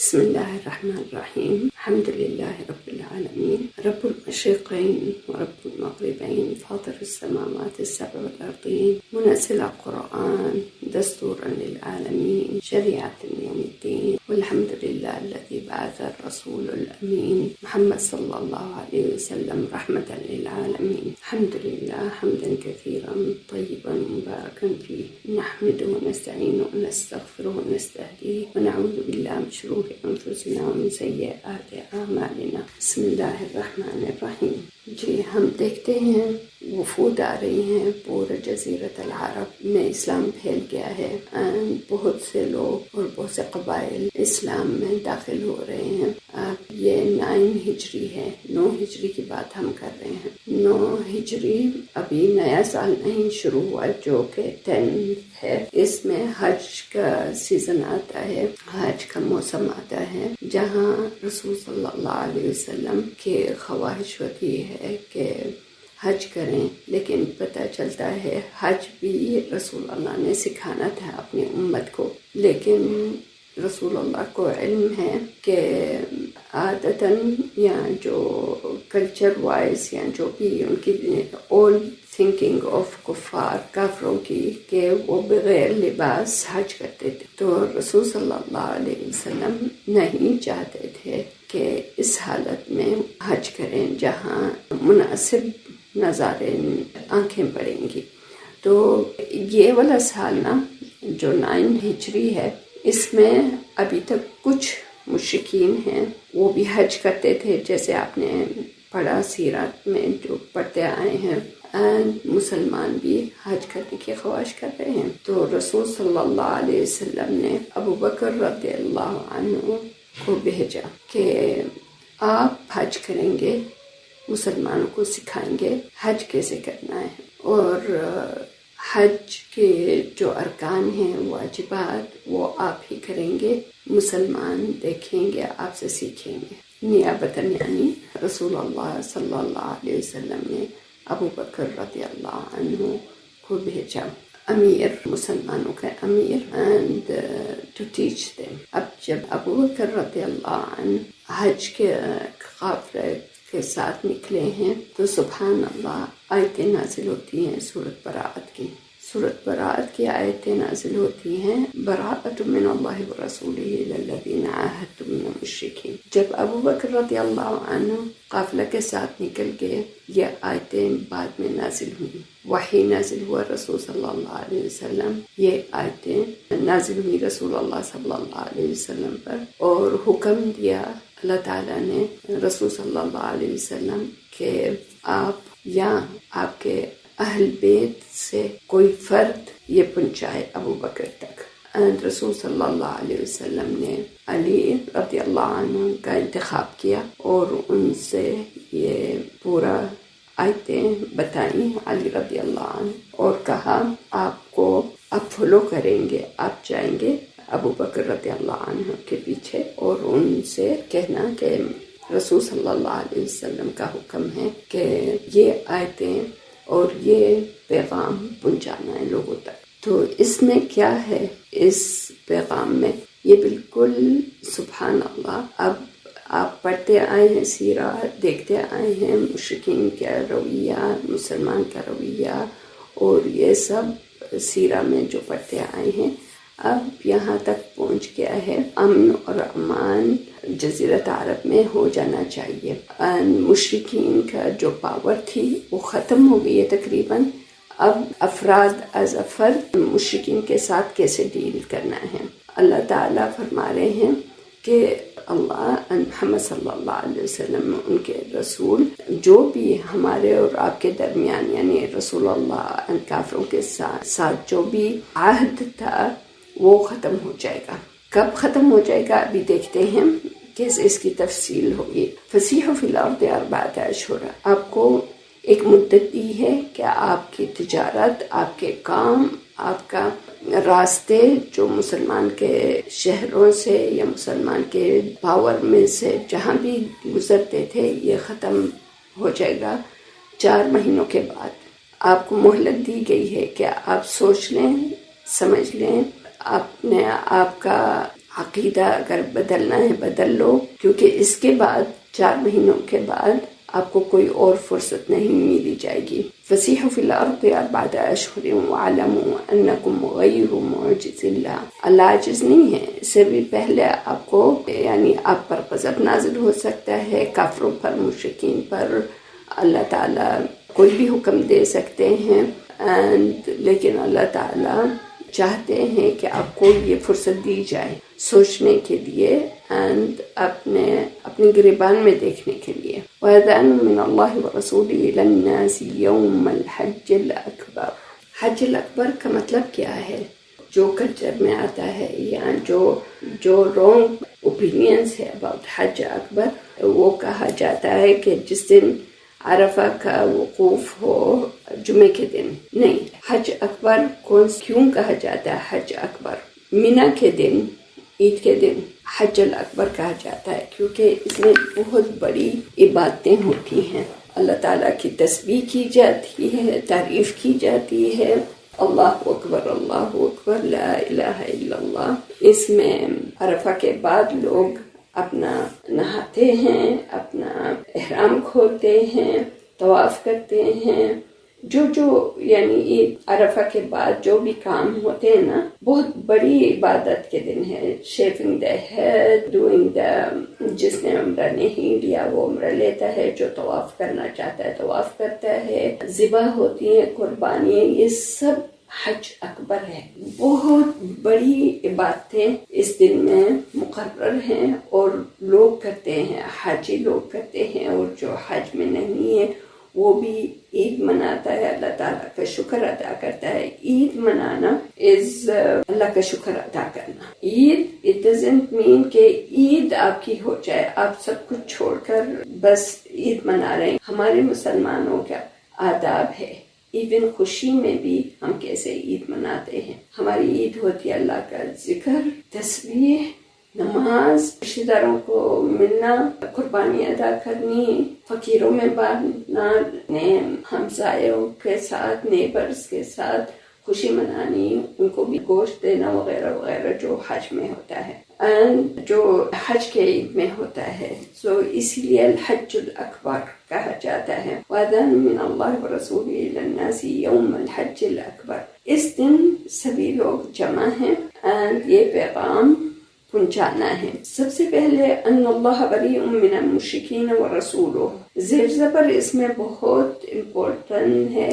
بسم الله الرحمن الرحيم. الحمد لله رب العالمين، رب المشرقين ورب المغربين، فاطر السماوات السبع والأرضين، منزل القرآن، دستورا للعالمين، شريعة يوم الدين. والحمد لله الذي بعث الرسول الأمين محمد صلى الله عليه وسلم رحمة للعالمين. الحمد لله حمدا كثيرا طيبا مباركا فيه، نحمده ونستعينه ونستغفره ونستهديه، ونعوذ بالله من شرور أنفسنا ومن سیئات اعمالنا. بسم اللہ الرحمن الرحیم. جی ہم دیکھتے ہیں وفود آ رہی ہیں، پورے جزیرت العرب میں اسلام پھیل گیا ہے، بہت سے لوگ اور بہت سے قبائل اسلام میں داخل ہو رہے ہیں. یہ 9 ہجری ہے، 9 ہجری کی بات ہم کر رہے ہیں. 9 ہجری ابھی نیا سال نہیں شروع ہوا، جو کہ 10 ہے. اس میں حج کا سیزن آتا ہے، حج کا موسم آتا ہے، جہاں رسول صلی اللہ علیہ وسلم کی خواہش ہوتی ہے کہ حج کریں. لیکن پتہ چلتا ہے حج بھی رسول اللہ نے سکھانا تھا اپنی امت کو، لیکن رسول اللہ کو علم ہے کہ عادتاً یا جو کلچر وائز یا جو بھی ان کی اولڈ تھنکنگ آف کافروں کی کہ وہ بغیر لباس حج کرتے تھے، تو رسول صلی اللہ علیہ وسلم نہیں چاہتے تھے کہ اس حالت میں حج کریں جہاں مناسب نظارے آنکھیں پڑیں گی. تو یہ والا سال نا جو 9 ہجری ہے، اس میں ابھی تک کچھ مشرکین ہیں، وہ بھی حج کرتے تھے، جیسے آپ نے پڑھا سیرت میں جو پڑھتے آئے ہیں. مسلمان بھی حج کرنے کی خواہش کر رہے ہیں. تو رسول صلی اللہ علیہ وسلم نے ابو بکر رضی اللہ عنہ کو بھیجا کہ آپ حج کریں گے، مسلمانوں کو سکھائیں گے حج کیسے کرنا ہے، اور حج کے جو ارکان ہیں، واجبات، وہ آپ ہی کریں گے، مسلمان دیکھیں گے، آپ سے سیکھیں گے. نیابتاً یعنی رسول اللہ صلی اللہ علیہ وسلم نے ابو بکر رضی اللہ عنہ کو بھیجا، امیر، مسلمانوں کا امیر، and to teach them. اب جب ابو بکر رضی اللہ عنہ حج کے قافلے کے ساتھ نکلے ہیں تو سبحان اللہ آیتیں نازل ہوتی ہیں سورۃ براءت کی. سورۃ براءت کی آیتیں نازل ہوتی ہیں، براءۃ من اللہ ورسولہ الی الذین عاہدتم من المشرکین. جب ابو بکر رضی اللہ عنہ قافلہ کے ساتھ نکل گئے، یہ آیتیں بعد میں نازل ہوئیں، وحی نازل ہوا رسول صلی اللہ علیہ وسلم. یہ آیتیں نازل ہوئی رسول اللہ صلی اللہ علیہ وسلم پر، اور حکم دیا اللہ تعالیٰ نے رسول صلی اللہ علیہ وسلم کہ آپ یا آپ کے اہل بیت سے کوئی فرد یہ پہنچائے ابو بکر تک. رسول صلی اللہ علیہ وسلم نے علی رضی اللہ عنہ کا انتخاب کیا اور ان سے یہ پورا آیتیں بتائیں علی رضی اللہ عنہ، اور کہا آپ کو اب فالو کریں گے، آپ جائیں گے ابو بکر رضی اللہ عنہ کے پیچھے، اور ان سے کہنا کہ رسول صلی اللہ علیہ وسلم کا حکم ہے کہ یہ آیتیں اور یہ پیغام پہنچانا ہے لوگوں تک. تو اس میں کیا ہے، اس پیغام میں یہ بالکل سبحان اللہ. اب آپ پڑھتے آئے ہیں سیرت، دیکھتے آئے ہیں مشرکین کا رویہ، مسلمان کا رویہ، اور یہ سب سیرہ میں جو پڑھتے آئے ہیں. اب یہاں تک پہنچ گیا ہے، امن اور امان جزیرت عرب میں ہو جانا چاہیے. مشرکین کا جو پاور تھی وہ ختم ہو گئی ہے تقریباً. اب افراد از فرد مشرکین کے ساتھ کیسے ڈیل کرنا ہے. اللہ تعالیٰ فرما رہے ہیں کہ اللہ محمد صلی اللہ علیہ وسلم، ان کے رسول، جو بھی ہمارے اور آپ کے درمیان یعنی رسول اللہ کافروں کے ساتھ جو بھی عہد تھا وہ ختم ہو جائے گا. کب ختم ہو جائے گا ابھی دیکھتے ہیں، کیسے اس کی تفصیل ہوگی. فسیحوا فی الارض 4 اشہر، آپ کو ایک مدت دی ہے کہ آپ کی تجارت، آپ کے کام، آپ کا راستے جو مسلمان کے شہروں سے یا مسلمان کے پاور میں سے جہاں بھی گزرتے تھے، یہ ختم ہو جائے گا 4 مہینوں کے بعد. آپ کو مہلت دی گئی ہے کہ آپ سوچ لیں، سمجھ لیں، آپ کا عقیدہ اگر بدلنا ہے بدل لو، کیونکہ اس کے بعد 4 مہینوں کے بعد آپ کو کوئی اور فرصت نہیں ملی جائے گی۔ فسیحوا فی الارض 4 اشہر واعلموا انکم غیر معجز اللہ۔ اللہ عاجز نہیں ہے، اس سے بھی پہلے آپ کو یعنی آپ پر غضب نازل ہو سکتا ہے، کافروں پر، مشرکین پر۔ اللہ تعالیٰ کوئی بھی حکم دے سکتے ہیں، لیکن اللہ تعالیٰ چاہتے ہیں کہ آپ کو یہ فرصت دی جائے سوچنے کے لیے اینڈ اپنے گریبان میں دیکھنے کے لیے۔ وَأَذَانٌ مِّنَ اللَّهِ وَرَسُولِهِ إِلَى النَّاسِ يَوْمَ الْحَجِّ الْأَكْبَرِ۔ حج الاکبر کا مطلب کیا ہے؟ جو کلچر میں آتا ہے یا جو رونگ اوپینینس ہے اباؤٹ حج اکبر، وہ کہا جاتا ہے کہ جس دن عرفہ کا وقوف ہو جمعے کے دن نہیں۔ حج اکبر کیوں کہا جاتا ہے حج اکبر؟ مینا کے دن، عید کے دن حج الاکبر کہا جاتا ہے کیونکہ اس میں بہت بڑی عبادتیں ہوتی ہیں۔ اللہ تعالیٰ کی تسبیح کی جاتی ہے، تعریف کی جاتی ہے، اللہ اکبر لا الہ الا اللہ۔ اس میں عرفہ کے بعد لوگ اپنا نہاتے ہیں، اپنا احرام کھولتے ہیں، طواف کرتے ہیں، جو یعنی عید عرفہ کے بعد جو بھی کام ہوتے ہیں نا، بہت بڑی عبادت کے دن ہے۔ Shaving the head, doing the, جس نے عمرہ نہیں لیا وہ عمرہ لیتا ہے، جو طواف کرنا چاہتا ہے طواف کرتا ہے، ذبح ہوتی ہیں، قربانی، یہ سب حج اکبر ہے۔ بہت بڑی عبادتیں اس دن میں مقرر ہیں اور لوگ کرتے ہیں، حاجی لوگ کرتے ہیں، اور جو حج میں نہیں ہے وہ بھی عید مناتا ہے، اللہ تعالیٰ کا شکر ادا کرتا ہے۔ عید منانا اللہ کا شکر ادا کرنا۔ عید it doesn't mean کہ عید آپ کی ہو جائے، آپ سب کچھ چھوڑ کر بس عید منا رہے ہیں۔ ہمارے مسلمانوں کا آداب ہے، ایون خوشی میں بھی ہم کیسے عید مناتے ہیں۔ ہماری عید ہوتی ہے اللہ کا ذکر، تسبیح، نماز، رشتہ داروں کو ملنا، قربانی ادا کرنی، فقیروں میں بانٹنا، ہمسایوں کے ساتھ، نیبرز کے ساتھ خوشی منانی، ان کو بھی گوشت دینا وغیرہ وغیرہ جو حج میں ہوتا ہے جو حج کے عید میں ہوتا ہے۔ اسی لیے الحج الاکبر کہا جاتا ہے۔ وَأَذَانٌ مِّنَ اللَّهِ وَرَسُولِهِ إِلَى النَّاسِ يَوْمَ الْحَجِّ الْأَكْبَرِ۔ اس دن سبھی لوگ جمع ہیں یہ پیغام پہنچانا ہے۔ سب سے پہلے ان اللہ بریء من المشرکین ورسولہ، زیر زبر اس میں بہت امپورٹنٹ ہے،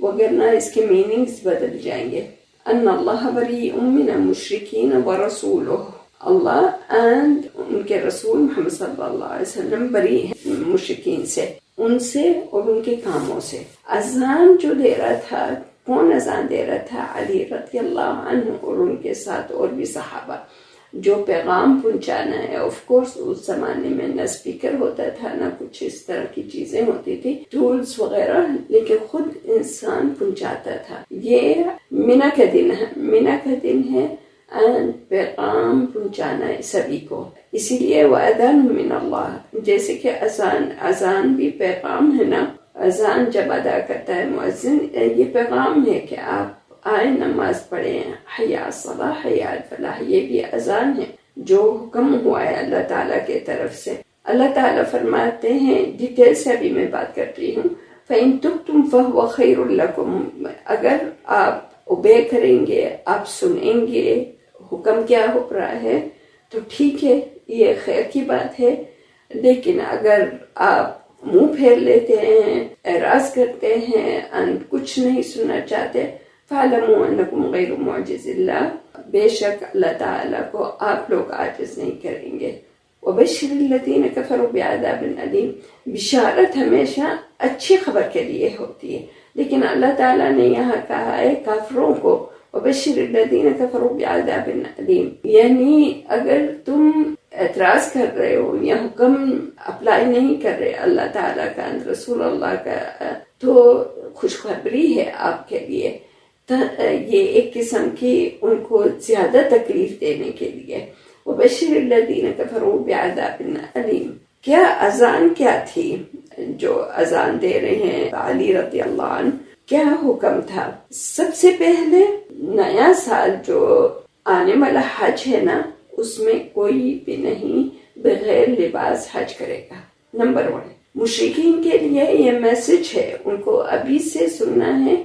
وگرنہ اس کے میننگز بدل جائیں گے۔ ان اللہ بریء من المشرکین ورسولہ، اللہ اینڈ ان کے رسول محمد صلی اللہ علیہ وسلم بری ہیں مشرکین سے، ان سے اور ان کے کاموں سے۔ اذان جو دے رہا تھا، کون اذان دے رہا تھا؟ علی رضی اللہ عنہ اور ان کے ساتھ اور بھی صحابہ۔ جو پیغام پہنچانا ہے، آف کورس اس زمانے میں نہ اسپیکر ہوتا تھا، نہ کچھ اس طرح کی چیزیں ہوتی تھی، ٹولز وغیرہ، لیکن خود انسان پہنچاتا تھا۔ یہ مینا کا دن ہے، مینا کا دن ہے پیغام پہنچانا ہے سبھی کو۔ اسی لیے وَأَذَانٌ مِّنَ اللَّهِ، جیسے کہ اذان بھی پیغام ہے نا، اذان جب ادا کرتا ہے مؤذن، یہ پیغام ہے کہ آپ آئیں نماز پڑھیں، حی علی الصلاۃ حی علی الفلاح، یہ بھی اذان ہے جو حکم ہوا ہے اللہ تعالیٰ کی طرف سے۔ اللہ تعالیٰ فرماتے ہیں، ڈیٹیل سے ابھی میں بات کر رہی ہوں، فَإِن تُبْتُمْ فَهُوَ خَيْرٌ لَكُمْ، اگر آپ اوبے کریں گے، آپ سنیں گے حکم کیا ہو رہا ہے تو ٹھیک ہے، یہ خیر کی بات ہے، لیکن اگر آپ منہ پھیر لیتے ہیں، اعراض کرتے ہیں، کچھ نہیں سننا چاہتے، فَاعْلَمُوا أَنَّكُمْ غَيْرُ مُعْجِزِ اللَّهِ، بے شک اللہ تعالیٰ کو آپ لوگ عاجز نہیں کریں گے۔ وَبَشِّرِ الَّذِينَ كَفَرُوا بِعَذَابٍ أَلِيمٍ، بشارت ہمیشہ اچھی خبر کے لیے ہوتی ہے، لیکن اللہ تعالیٰ نے یہاں کہا ہے کافروں کو وَبَشِّرِ الَّذِينَ كَفَرُوا بِعَذَابٍ أَلِيمٍ، یعنی اگر تم اعتراض کر رہے ہو یا حکم اپلائی نہیں کر رہے اللہ تعالیٰ کا، رسول اللہ کا، تو خوشخبری ہے آپ کے لیے، یہ ایک قسم کی ان کو زیادہ تکلیف دینے کے لیے۔ وَبَشِّرِ الَّذِينَ كَفَرُوا بِعَذَابٍ أَلِيمٍ۔ کیا اذان کیا تھی جو اذان دے رہے ہیں علی رضی اللہ عنہ؟ کیا حکم تھا؟ سب سے پہلے نیا سال جو آنے والا حج ہے نا، اس میں کوئی بھی نہیں بغیر لباس حج کرے گا۔ نمبر 1، مشرکین کے لیے یہ میسج ہے، ان کو ابھی سے سننا ہے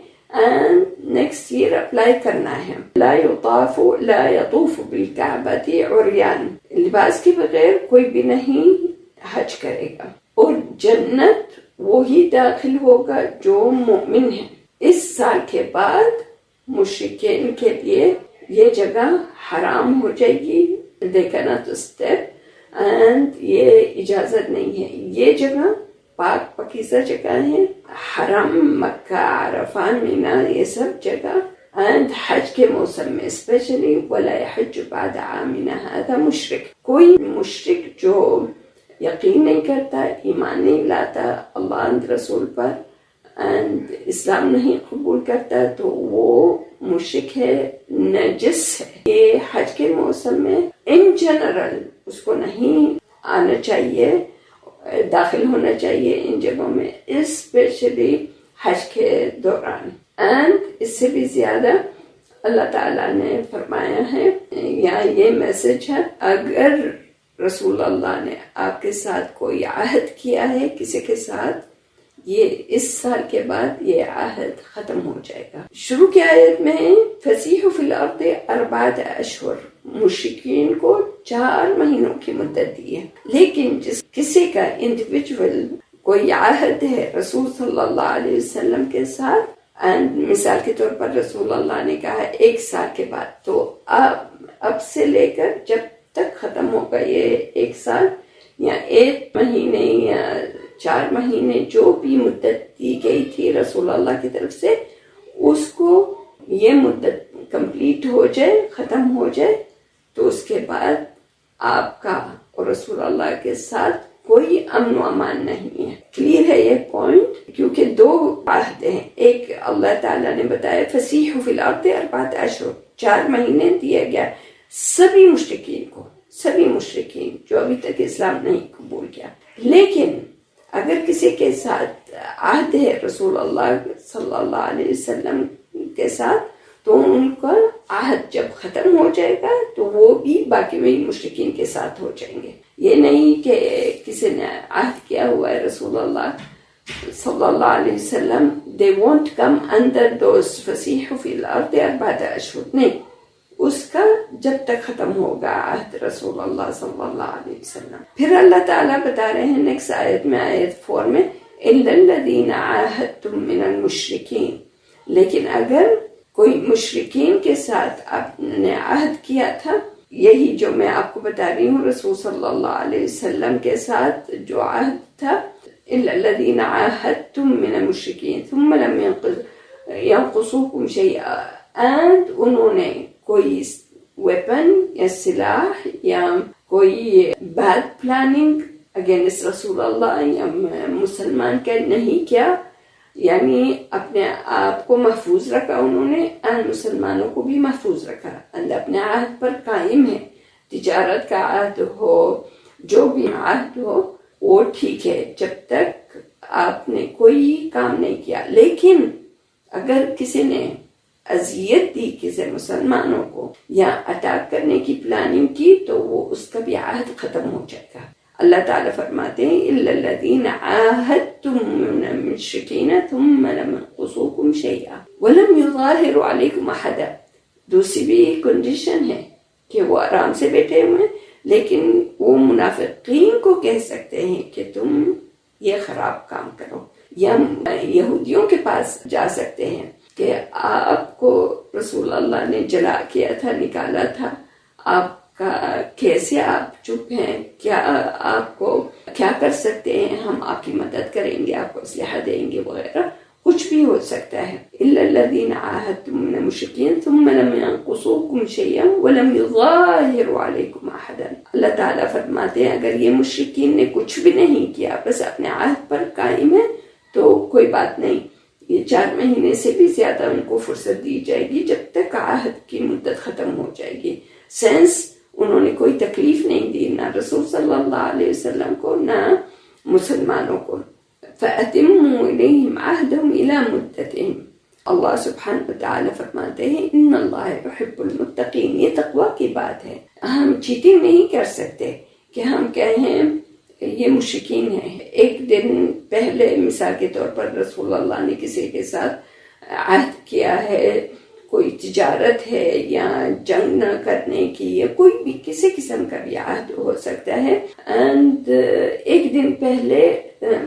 and next year اپلائی کرنا ہے۔ لا يطوف بالکعبۃ عریان، لباس کے بغیر کوئی بھی نہیں حج کرے گا، اور جنت وہی داخل ہوگا جو مومن ہے۔ اس سال کے بعد مشرکین کے لیے یہ جگہ حرام ہو جائے گی، they cannot step and یہ اجازت نہیں ہے۔ یہ جگہ پاک پاکیزہ جگہ ہے، حرم، مکہ، عرفات، مینا، یہ سب جگہ، and حج کے موسم میں اسپیشلی ولا يحج بعد عامنا هذا مشرک، کوئی مشرک جو یقین نہیں کرتا، ایمان نہیں لاتا اللہ اور رسول پر and اسلام نہیں قبول کرتا، تو وہ مشرک ہے، نجس ہے۔ یہ حج کے موسم میں ان جنرل اس کو نہیں آنا چاہیے، داخل ہونا چاہیے ان جگہوں میں، اسپیشلی حج کے دوران۔ اینڈ اس سے بھی زیادہ اللہ تعالیٰ نے فرمایا ہے، یا یہ میسج ہے، اگر رسول اللہ نے آپ کے ساتھ کوئی عہد کیا ہے کسی کے ساتھ، یہ اس سال کے بعد یہ عہد ختم ہو جائے گا۔ شروع کی آیت میں فسیحوا فی الارض 4 اشہر، مشرکین کو 4 مہینوں کی مدت دی ہے، لیکن جس کسی کا انڈیویجول کوئی عہد ہے رسول صلی اللہ علیہ وسلم کے ساتھ، مثال کے طور پر رسول اللہ نے کہا 1 سال کے بعد، تو اب سے لے کر جب تک ختم ہوگا یہ 1 سال یا 1 مہینے یا 4 مہینے، جو بھی مدت دی گئی تھی رسول اللہ کی طرف سے، اس کو یہ مدت کمپلیٹ ہو جائے، ختم ہو جائے، تو اس کے بعد آپ کا اور رسول اللہ کے ساتھ کوئی امن و امان نہیں ہے۔ کلیئر ہے یہ پوائنٹ؟ کیونکہ 2 عہد ہیں، ایک اللہ تعالیٰ نے بتایا فسیحوا فی الارض 4 اشہر، 4 مہینے دیا گیا سبھی مشرکین کو، سبھی مشرکین جو ابھی تک اسلام نہیں قبول کیا۔ لیکن اگر کسی کے ساتھ عہد ہے رسول اللہ صلی اللہ علیہ وسلم کے ساتھ، تو ان کا عہد جب ختم ہو جائے گا تو وہ بھی باقی میں مشرکین کے ساتھ ہو جائیں گے۔ یہ نہیں کہ کسی نے عہد کیا ہوا ہے رسول اللہ صلی اللہ علیہ وسلم they won't come under those فسیحوا فی الارض 4 اشہر، نہیں، اس کا جب تک ختم ہوگا عہد رسول اللہ صلی اللہ علیہ وسلم۔ پھر اللہ تعالیٰ بتا رہے ہیں نیکسٹ آیت میں، آیت 4 میں، إِلَّا الَّذِينَ عَاهَدتُّم مِّنَ الْمُشْرِكِينَ، لیکن اگر کوئی مشرکین کے ساتھ آپ نے عہد کیا تھا، یہی جو میں آپ کو بتا رہی ہوں رسول صلی اللہ علیہ وسلم کے ساتھ جو عہد تھا، إِلَّا الَّذِينَ عَاهَدتُّم مِّنَ الْمُشْرِكِينَ ثُمَّ لَمْ يَنقُصُوكُمْ شَيْئًا، and انہوں نے کوئی ویپن یا سلاح یا کوئی بیڈ پلاننگ اگینسٹ رسول اللہ یا مسلمان کا نہیں کیا، یعنی اپنے آپ کو محفوظ رکھا انہوں نے، اور مسلمانوں کو بھی محفوظ رکھا، اپنے عہد پر قائم ہے۔ تجارت کا عہد ہو، جو بھی عہد ہو، وہ ٹھیک ہے جب تک آپ نے کوئی کام نہیں کیا۔ لیکن اگر کسی نے اذیت دی کسی مسلمانوں کو یا اٹیک کرنے کی پلاننگ کی، تو وہ اس کا بھی عہد ختم ہو جائے گا۔ اللہ تعالیٰ فرماتے ہیں إِلَّا الَّذِينَ عَاهَدتُّم مِّنَ الْمُشْرِكِينَ ثُمَّ لَمْ يَنقُصُوكُمْ شَيْئًا وَلَمْ يُظَاهِرُوا عَلَيْكُمْ أَحَدًا، دوسری بھی کنڈیشن ہے کہ وہ آرام سے بیٹھے ہوئے ہیں، لیکن وہ منافقین کو کہہ سکتے ہیں کہ تم یہ خراب کام کرو، یا یہودیوں کے پاس جا سکتے ہیں کہ آپ کو رسول اللہ نے جلا کیا تھا، نکالا تھا، آپ کا کیسے آپ چپ ہیں، کیا آپ کو کیا کر سکتے ہیں، ہم آپ کی مدد کریں گے، آپ کو اسلحہ دیں گے وغیرہ، کچھ بھی ہو سکتا ہے۔ إِلَّا الَّذِينَ عَاهَدتُّم مِّنَ الْمُشْرِكِينَ ثُمَّ لَمْ يَنقُصُوكُمْ شَيْئًا وَلَمْ يُظَاهِرُوا عَلَيْكُمْ أَحَدًا، اللہ تعالیٰ فرماتے ہیں اگر یہ مشرکین نے کچھ بھی نہیں کیا، بس اپنے عہد پر قائم ہے، تو کوئی بات نہیں، یہ 4 مہینے سے بھی زیادہ ان کو فرصت دی جائے گی جب تک عہد کی مدت ختم ہو جائے گی۔ سینس انہوں نے کوئی تکلیف نہیں دی، نہ رسول صلی اللہ علیہ وسلم کو، نہ مسلمانوں کو۔ فَأَتِمُّوا إِلَيْهِمْ عَهْدَهُمْ إِلَى مُدَّتِهِمْ، اللہ سبحانہ وتعالی فرماتے ہیں ان اللہ یحب المتقین، یہ تقوی کی بات ہے۔ ہم چیٹنگ نہیں کر سکتے کہ ہم کہیں یہ مشرکین ہیں۔ ایک دن پہلے مثال کے طور پر رسول اللہ نے کسی کے ساتھ عہد کیا ہے، کوئی تجارت ہے یا جنگ نہ کرنے کی، یا کوئی بھی کسی قسم کا بھی عہد ہو سکتا ہے، اینڈ ایک دن پہلے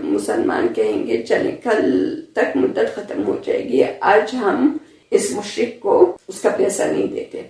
مسلمان کہیں گے چلیں کل تک مدت ختم ہو جائے گی، آج ہم اس مشرک کو اس کا پیسہ نہیں دیتے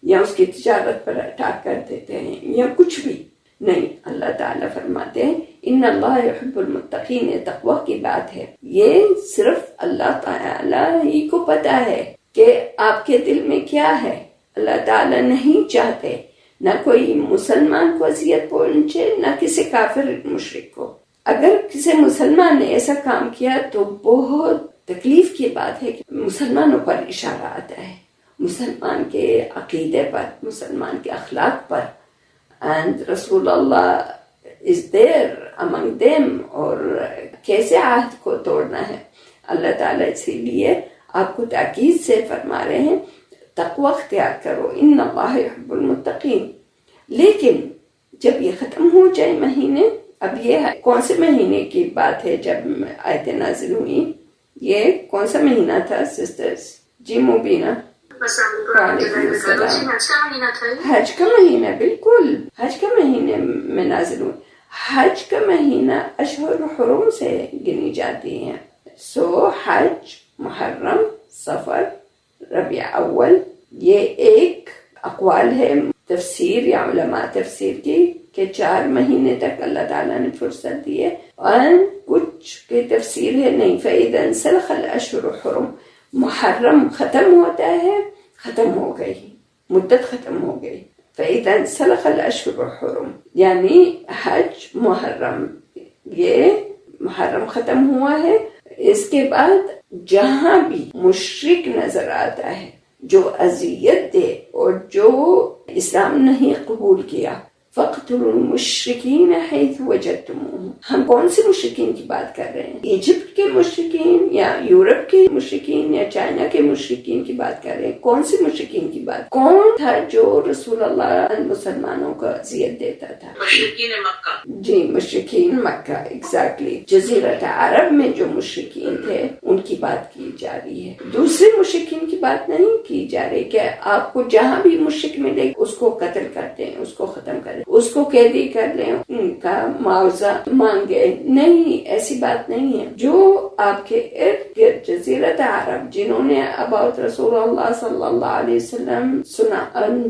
یا اس کی تجارت پر اٹیک کر دیتے ہیں یا کچھ بھی نہیں۔ اللہ تعالیٰ فرماتے ہیں ان اللہ یحب المتقین، یہ تقوی کی بات ہے۔ یہ صرف اللہ تعالیٰ ہی کو پتا ہے کہ آپ کے دل میں کیا ہے۔ اللہ تعالیٰ نہیں چاہتے نہ کوئی مسلمان کو اذیت پہنچے نہ کسی کافر مشرک کو۔ اگر کسی مسلمان نے ایسا کام کیا تو بہت تکلیف کی بات ہے کہ مسلمانوں پر اشارہ آتا ہے، مسلمان کے عقیدے پر، مسلمان کے اخلاق پر، and رسول اللہ is there among them، اور کیسے عہد کو توڑنا ہے۔ اللہ تعالیٰ اسی لیے آپ کو تاکید سے فرما رہے ہیں تقوی اختیار کرو، ان اللہ یحب المتقین۔ لیکن جب یہ ختم ہو جائے مہینے، اب یہ کون سے مہینے کی بات ہے جب آیتیں نازل ہوئی؟ یہ کون سا مہینہ تھا سسٹرز؟ جی مبینہ، وعلیکم السلام۔ حج کا مہینہ، بالکل حج کا مہینے میں نازل ہوئی۔ حج کا مہینہ اشہر حرم سے گنی جاتی ہیں، سو حج، محرم، صفر، ربیع اول، یہ ایک اقوال ہے تفسیر یا علماء تفسیر کی کہ 4 مہینے تک اللہ تعالیٰ نے فرصت دی ہے، اور کچھ کی تفسیر ہے نہیں، فَإِذَا انسلخ الأشهر الحرم، محرم ختم ہوتا ہے، ختم ہو گئی، مدت ختم ہو گئی، فَإِذَا انسلخ الأشهر الحرم، یعنی حج محرم، یہ محرم ختم ہوا ہے۔ اس کے بعد جہاں بھی مشرک نظر آتا ہے جو اذیت دے اور جو اسلام نہیں قبول کیا، فَاقْتُلُوا الْمُشْرِكِينَ حَيْثُ وَجَدْتُمُوهُمْ، ہم کون سے مشرکین کی بات کر رہے ہیں؟ ایجپٹ کے مشرکین یا یورپ کے مشرکین یا چائنا کے مشرکین کی بات کر رہے ہیں؟ کون سے مشرکین کی بات؟ کون تھا جو رسول اللہ مسلمانوں کو اذیت دیتا تھا؟ مشرکین مکہ۔ جی، مشرکین مکہ، ایگزیکٹلی۔ جزیرۃ عرب میں جو مشرکین تھے ان کی بات کی جا رہی ہے، دوسرے مشرکین کی بات نہیں کی جا رہی کہ آپ کو جہاں بھی مشرک ملے اس کو قتل کرتے ہیں، اس کو ختم کر دیں، اس کو قیدی کر لیں، ان کا معاوضہ مانگے۔ نہیں، ایسی بات نہیں ہے۔ جو آپ کے ارد گرد جزیرت عرب جنہوں نے اباؤٹ رسول اللہ صلی اللہ علیہ وسلم سنا،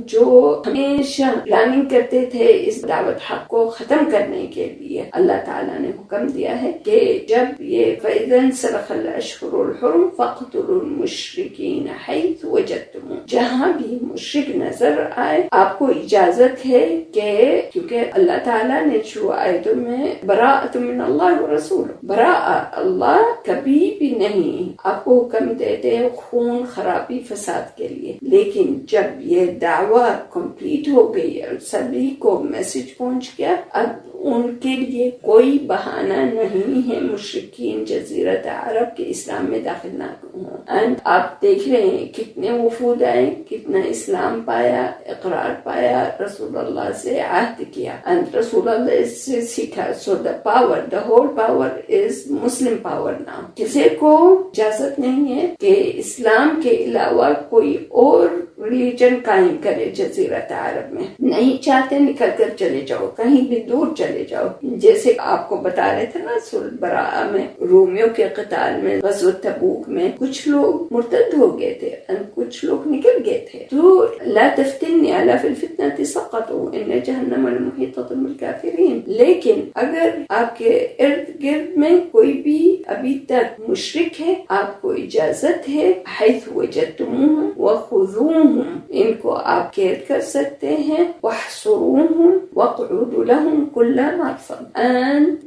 جو ہمیشہ پلاننگ کرتے تھے اس دعوت حق کو ختم کرنے کے لیے، اللہ تعالیٰ نے حکم دیا ہے کہ جب یہ فَإِذَا انسَلَخَ الْأَشْهُرُ الْحُرُمُ فَاقْتُلُوا الْمُشْرِكِينَ حَيْثُ وَجَدْتُمُوهُمْ، جہاں بھی مشرک نظر آئے آپ کو اجازت ہے کہ، کیونکہ اللہ تعالیٰ نے جو آیتوں میں براءۃ من اللہ ورسول، براء، اللہ کبھی بھی نہیں آپ کو حکم دیتے خون خرابی فساد کے لیے، لیکن جب یہ دعویٰ کمپلیٹ ہو گئی اور سبھی کو میسج پہنچ گیا، اب ان کے لیے کوئی بہانہ نہیں ہے مشرکین جزیرت عرب کے اسلام میں داخل نہ ہوں۔ اینڈ آپ دیکھ رہے ہیں کتنے وفود آئے، کتنا اسلام پایا، اقرار پایا، رسول اللہ سے عہد کیا، اینڈ رسول اللہ اس سے سیکھا۔ So the power, the whole power is Muslim power now. کسی کو اجازت نہیں ہے کہ اسلام کے علاوہ کوئی اور ریلیجن قائم کرے جزیرت عرب میں۔ نہیں چاہتے نکل کر چلے جاؤ، کہیں بھی دور چلے جاؤ، جیسے آپ کو بتا رہے تھے نا سورۃ براءہ میں، رومیوں کے قتال میں، غزوۃ تبوک میں کچھ لوگ مرتد ہو گئے تھے، کچھ لوگ نکل گئے تھے۔ تو لا تفتنی الا فی الفتنة سقطوا ان جہنم لمحیطۃ بالکافرین۔ لیکن اگر آپ کے ارد گرد میں کوئی بھی ابھی تک مشرک ہے، آپ کو اجازت ہے حیث وجدتموہ وخذوہ، خذوهم، ان کو آپ قید کر سکتے ہیں، واحصروهم واقعدوا لهم كل مرصد،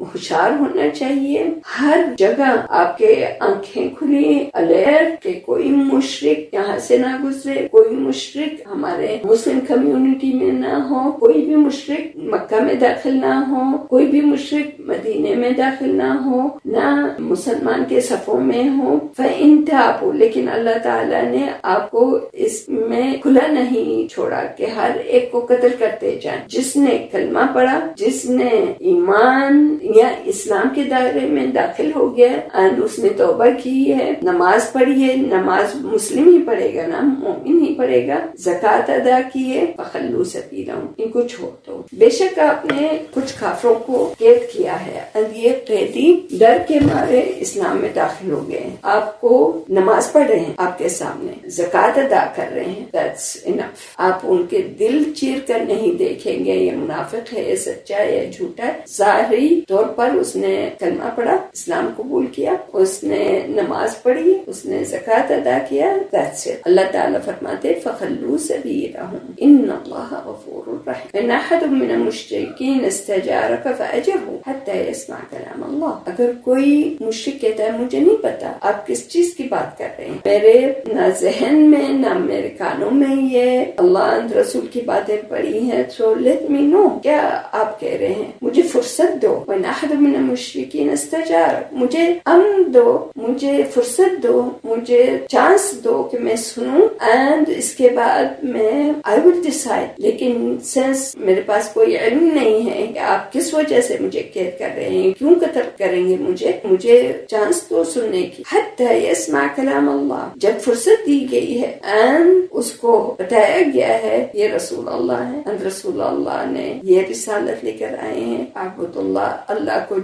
ہوشیار ہونا چاہیے، ہر جگہ آپ کے آنکھیں کھلی، الرٹ کہ کوئی مشرک یہاں سے نہ گزرے، کوئی مشرک ہمارے مسلم کمیونٹی میں نہ ہو، کوئی بھی مشرک مکہ میں داخل نہ ہو، کوئی بھی مشرک مدینے میں داخل نہ ہو، نہ مسلمان کے صفوں میں ہو۔ فَإِن تَابُوا، لیکن اللہ تعالیٰ نے آپ کو اس میں کھلا نہیں چھوڑا کہ ہر ایک کو قتل کرتے جائیں۔ جس نے کلمہ پڑھا، جس نے ایمان یا اسلام کے دائرے میں داخل ہو گیا اور اس نے توبہ کی ہے، نماز پڑھی ہے، نماز مسلم ہی پڑھے گا نا، مومن ہی پڑھے گا، زکوٰۃ ادا کی ہے، فخلو سبیلہم، ان کو چھوڑ دو۔ بے شک آپ نے کچھ کافروں کو قید کیا ہے، اور یہ قیدی ڈر کے مارے اسلام میں داخل ہو گئے ہیں، آپ کو نماز پڑھ رہے ہیں آپ کے سامنے، زکوٰۃ ادا کر رہے ہیں، that's enough۔ آپ ان کے دل چیر کر نہیں دیکھیں گے یہ منافق ہے، یہ سچا ہے، یہ جھوٹا ہے۔ ظاہری طور پر اس نے کلمہ پڑھا، اسلام قبول کیا، اس نے نماز پڑھی، اس نے زکوٰۃ ادا کیا، that's it۔ اللہ تعالیٰ فرماتے فخلو سبیلہم ان اللہ غفور رحیم، ان احد من المشرکین استجارک فاجرہ حتی یسمع کلام اللہ۔ اگر کوئی مشرک کہتا ہے مجھے نہیں پتا آپ کس چیز کی بات کر رہے ہیں، میرے نہ ذہن میں نہ میرے کانوں میں یہ اللہ رسول کی باتیں پڑھی ہیں، so let me know کیا آپ کہہ رہے ہیں، مجھے فرصت دو۔ وَإِنْ أَحَدٌ مِّنَ الْمُشْرِكِينَ اسْتَجَارَكَ، مجھے امن دو، مجھے فرصت دو، مجھے چانس دو کہ میں سنوں، and اس کے بعد میں I will decide۔ لیکن سنس میرے پاس کوئی علم نہیں ہے کہ آپ کس وجہ سے مجھے قید کر رہے ہیں، کیوں قتل کریں گے مجھے چانس دو سننے کی۔ حتی یسمع کلام اللہ، جب فرصت دی گئی ہے and اس کو بتایا گیا ہے یہ رسول اللہ ہے، and رسول اللہ نے یہ رسالت لے کر آئے ہیں، عبد اللہ کو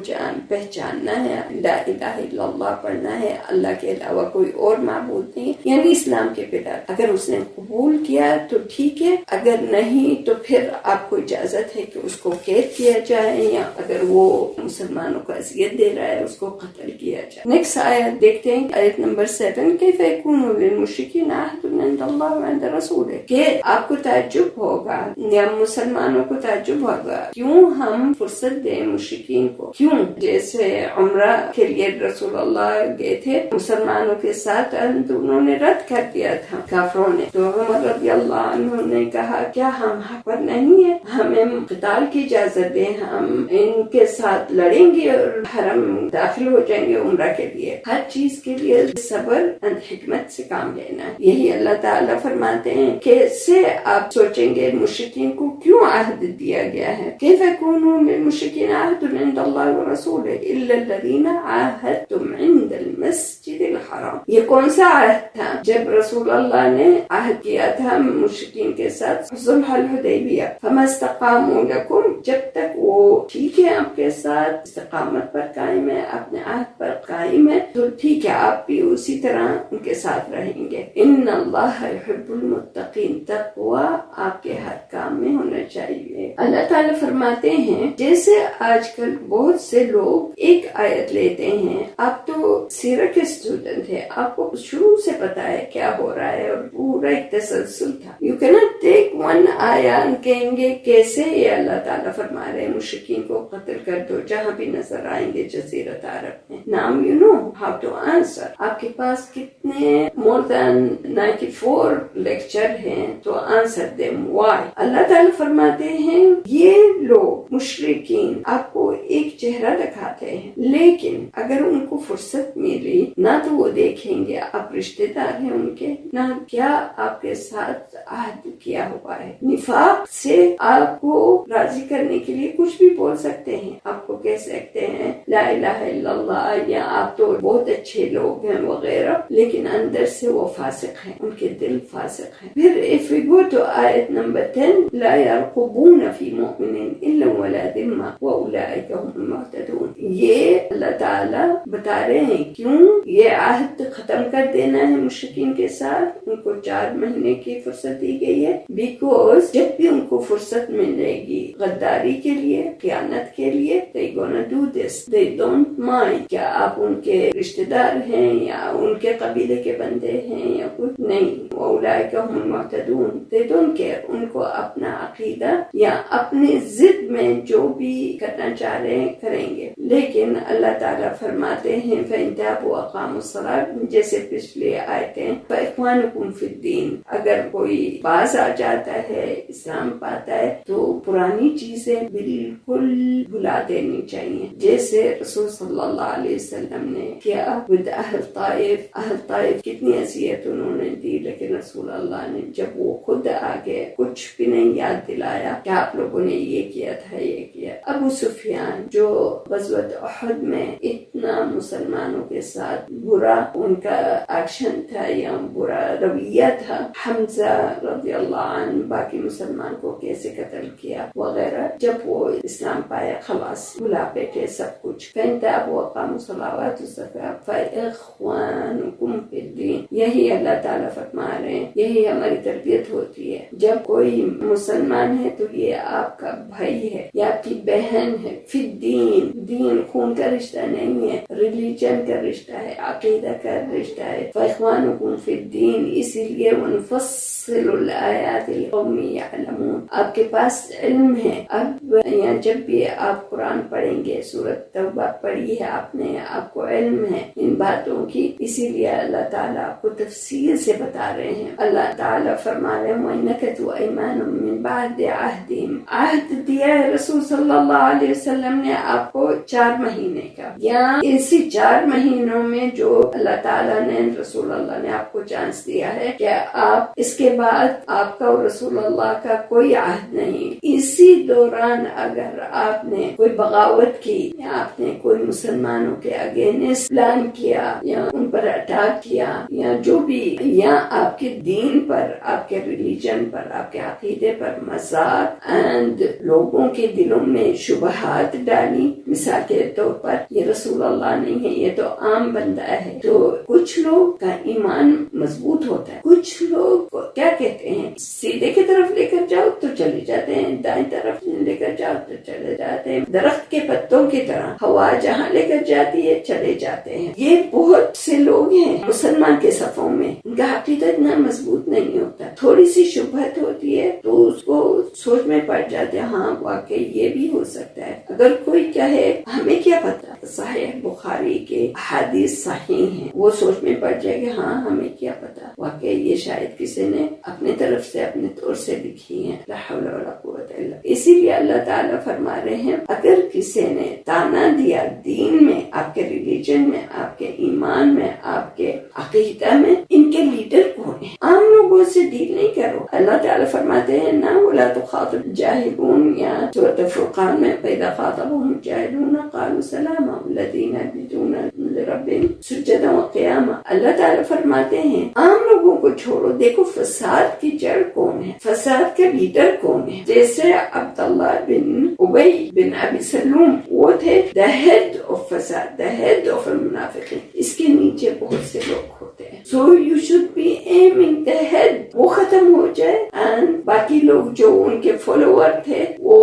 پہچاننا ہے، لا الہ الا اللہ پڑھنا ہے، اللہ کے علاوہ کوئی اور معبود نہیں، یعنی اسلام کے پلر۔ اگر اس نے قبول کیا تو ٹھیک ہے، اگر نہیں تو پھر آپ کو اجازت ہے کہ اس کو قید کیا جائے، یا اگر وہ مسلمانوں کو اذیت دے رہا ہے اس کو قتل کیا جائے۔ نیکسٹ آیت دیکھتے ہیں، آیت نمبر 7، کیف یکون للمشرکین عہد عند اللہ وعند رسولہ، کہ آپ کو تعجب ہوگا یا مسلمانوں کو تعجب ہوگا کیوں ہم فرصت دیں مشرکین کو، کیوں؟ جیسے عمرہ کے لیے رسول اللہ گئے تھے مسلمانوں کے ساتھ، انہوں نے رد کر دیا تھا کافروں نے، تو عمر رضی اللہ عنہ نے کہا کیا ہم حق پر نہیں ہیں، ہمیں قتال کی اجازت دیں، ہم ان کے ساتھ لڑیں گے اور حرم داخل ہو جائیں گے عمرہ کے لیے۔ ہر چیز کے لیے صبر اور حکمت سے کام لینا ہے۔ یہی اللہ تعالیٰ فرماتے ہیں کیسے آپ سوچیں گے مشرکین کو کیوں عہد دیا گیا ہے، کیف یکون للمشرکین عہد عند اللہ ورسولہ الا الذین عاہدتم عند المسجد الحرام۔ یہ کون سا عہد تھا؟ جب رسول اللہ نے عہد کیا تھا مشرکین کے ساتھ صلح الحدیبیہ، فما استقاموا لکم، جب تک وہ ٹھیک ہے آپ کے ساتھ، استقامت پر قائم ہے، اپنے عہد پر قائم ہے، تو ٹھیک ہے آپ بھی اسی طرح ان کے ساتھ رہیں گے۔ ان اللہ یحب المتقین، تقوی آپ کے ہر کام میں ہونا چاہیے۔ اللہ تعالیٰ فرماتے ہیں جیسے آج کل بہت سے لوگ ایک آیت لیتے ہیں، آپ تو سیرت کے اسٹوڈنٹ ہیں، آپ کو شروع سے پتا ہے کیا ہو رہا ہے اور پورا ایک تسلسل تھا۔ یو کینٹ ٹیک ون آیا کہیں گے کیسے یہ اللہ تعالیٰ فرما رہے ہیں مشرکین کو قتل کر دو جہاں بھی نظر آئیں گے جزیرت عرب میں۔ Now you know how to answer. آپ کے پاس کتنے مور دین 94 لیکچر ہیں تو آنسر دیم وائی۔ اللہ تعالیٰ فرماتے ہیں یہ لوگ مشرکین آپ کو ایک چہرہ دکھاتے ہیں، لیکن اگر ان کو فرصت ملی نہ تو وہ دیکھیں گے آپ رشتے دار ہیں ان کے، نہ کیا آپ کے ساتھ عہد کیا ہوا ہے۔ نفاق سے آپ کو راضی کرنے کے لیے کچھ بھی بول سکتے ہیں، آپ کو کہہ سکتے ہیں لا الہ الا اللہ، یا آپ تو بہت اچھے لوگ ہیں وغیرہ، لیکن اندر سے وہ فاسق ہیں، ان کے دل فاسق ہیں۔ پھر if we go to آیت نمبر 10، لا يرقبون في مؤمن الا ولا ذمہ واولئک هم المعتدون۔ یہ اللہ تعالیٰ بتا رہے ہیں کیوں یہ عہد ختم کر دینا ہے مشرکین کے ساتھ. ان کو 4 مہینے کی فرصت دی گئی ہے. بیکوز جب بھی ان کو فرصت ملے گی غداری کے لیے، خیانت کے لیے، they gonna do this. They don't mind. کیا آپ ان کے رشتہ دار ہیں یا ان کے قبیلے کے بندے ہیں یا کچھ نہیں. اولئک هم المعتدون. They don't care. ان کو اپنا عقیدہ یا اپنی ضد میں جو بھی کرنا چاہ رہے ہیں کریں گے. لیکن اللہ تعالیٰ فرماتے ہیں فَإِن تَابُوا وَأَقَامُوا الصَّلَاةَ، جیسے پچھلے آیتیں فَإِخْوَانُكُمْ فِي الدِّينِ، اگر کوئی باز آ جاتا ہے اسلام پاتا ہے تو پرانی چیزیں بالکل بھلا دینی چاہیے، جیسے رسول صلی اللہ علیہ وسلم نے کیا with اہل طائف. اہل طائف کتنی اذیت انہوں نے دی، لیکن رسول اللہ نے جب وہ خود آگے کچھ بھی نہیں یاد دلایا کہ آپ لوگوں نے یہ کیا تھا یہ کیا. ابو سفیان جو غزوۃ احد میں اتنا مسلمانوں کے ساتھ برا ان کا ایکشن تھا یا برا رویہ تھا، حمزہ رضی اللہ عنہ باقی مسلمان کو کیسے قتل کیا وغیرہ، جب وہ اسلام پایا خلاص بھلا بیٹھے سب کچھ. فَإِنْ وَأَقَامُوا الصَّلَاةَ وَآتَوُا الزَّكَاةَ فَإِخْوَانُكُمْ فِي الدِّينِ. یہی اللہ تعالیٰ فرما رہے ہیں، یہی ہماری تربیت ہوتی ہے. جب کوئی مسلمان ہے تو یہ آپ کا بھائی ہے یا آپ کی بہن ہے. فی الدین، دین خون کا رشتہ نہیں ہے، ریلیجن کا رشتہ ہے، عقیدہ کا رشتہ ہے. فَإِخْوَانُكُمْ فِي الدِّينِ، اسی لیے وَنُفَصِّلُ الْآيَاتِ لِقَوْمٍ يَعْلَمُونَ. آپ کے پاس علم ہے. اب یا جب بھی آپ قرآن پڑھیں گے، سورۃ توبہ پڑھی ہے آپ نے، آپ کو علم ہے ان باتوں کی، اسی لیے اللہ تعالیٰ آپ کو تفصیل سے بتا رہے ہیں. اللہ تعالیٰ فرما رہے ہیں وَإِنَّكَثُوا أَيْمَانَهُم مِّن بَعْدِ عَهْدِهِمْ. عہد دیا ہے رسول صلی اللہ علیہ وسلم نے آپ کو 4 مہینے کا، یا اسی 4 مہینوں میں جو اللہ تعالیٰ نے رسول اللہ نے آپ کو چانس دیا ہے کہ آپ اس کے بعد آپ کا اور رسول اللہ کا کوئی عہد نہیں. اسی دوران اگر آپ نے کوئی بغاوت کی یا آپ نے کوئی مسلمانوں کے اگینسٹ پلان کیا یا ان پر اٹیک کیا یا جو بھی، یا آپ کے دین پر، آپ کے ریلیجن پر، آپ کے عقیدے پر مذاق اینڈ لوگوں کے دلوں میں شبہات ڈالی، مثال کے طور پر یہ رسول اللہ نہیں ہے، یہ تو عام بندہ ہے، تو کچھ لوگ کا ایمان مضبوط ہوتا ہے. کچھ لوگ کیا کہتے ہیں، سیدھے کی طرف لے کر جاؤ تو چلے جاتے ہیں، دائیں طرف لے کر جاؤ تو چلے جاتے ہیں، درخت کے پتوں کی طرح ہوا جہاں لے کر جاتی ہے چلے جاتے ہیں. یہ بہت سے لوگ ہیں مسلمان کے صفوں میں، ان کا عقیدہ اتنا مضبوط نہیں ہوتا، تھوڑی سی شبہت ہوتی ہے تو اس کو سوچ میں پڑ جاتے ہیں ہاں واقعی یہ بھی ہو سکتا ہے. اگر کوئی کہے ہمیں کیا پتا، صحیح بخاری کے حدیث صحیح ہیں، وہ سوچ میں پڑ جائے گا ہاں ہمیں کیا پتا، واقعی یہ شاید کسی نے اپنے طرف سے اپنے طور سے لکھی ہیں. لا حول ولا قوت الا. اسی لیے اللہ تعالیٰ فرما رہے ہیں اگر کسی نے تانا دیا دین میں، آپ کے ریلیجن میں، آپ کے ایمان میں، آپ کے عقیدہ میں، ان کے لیڈر کون ہیں؟ عام لوگوں سے ڈیل نہیں کرو. اللہ تعالیٰ فرماتے ہیں نا وَلَا تُخَاطِبْ الْجَاهِلُونَ، یا سورۃ فرقان میں فَإِذَا خَاطَبَهُمُ الْجَاهِلُونَ قَالُوا سَلَامًا الَّذِينَ يَبِيتُونَ لِرَبِّهِمْ سُجَّدًا وَقِيَامًا. اللہ تعالیٰ فرماتے ہیں عام لوگوں کو چھوڑو، دیکھو فساد کی جڑ کون ہے، فساد کا لیڈر کون ہے. جیسے عبداللہ بن ابی بن ابی سلول، وہ تھے the head of فساد، the head of المنافقین. اس کے نیچے بہت سے لوگ ہوتے ہیں. So you should be aiming the head. وہ ختم ہو جائے and باقی لوگ جو ان کے فالوور تھے وہ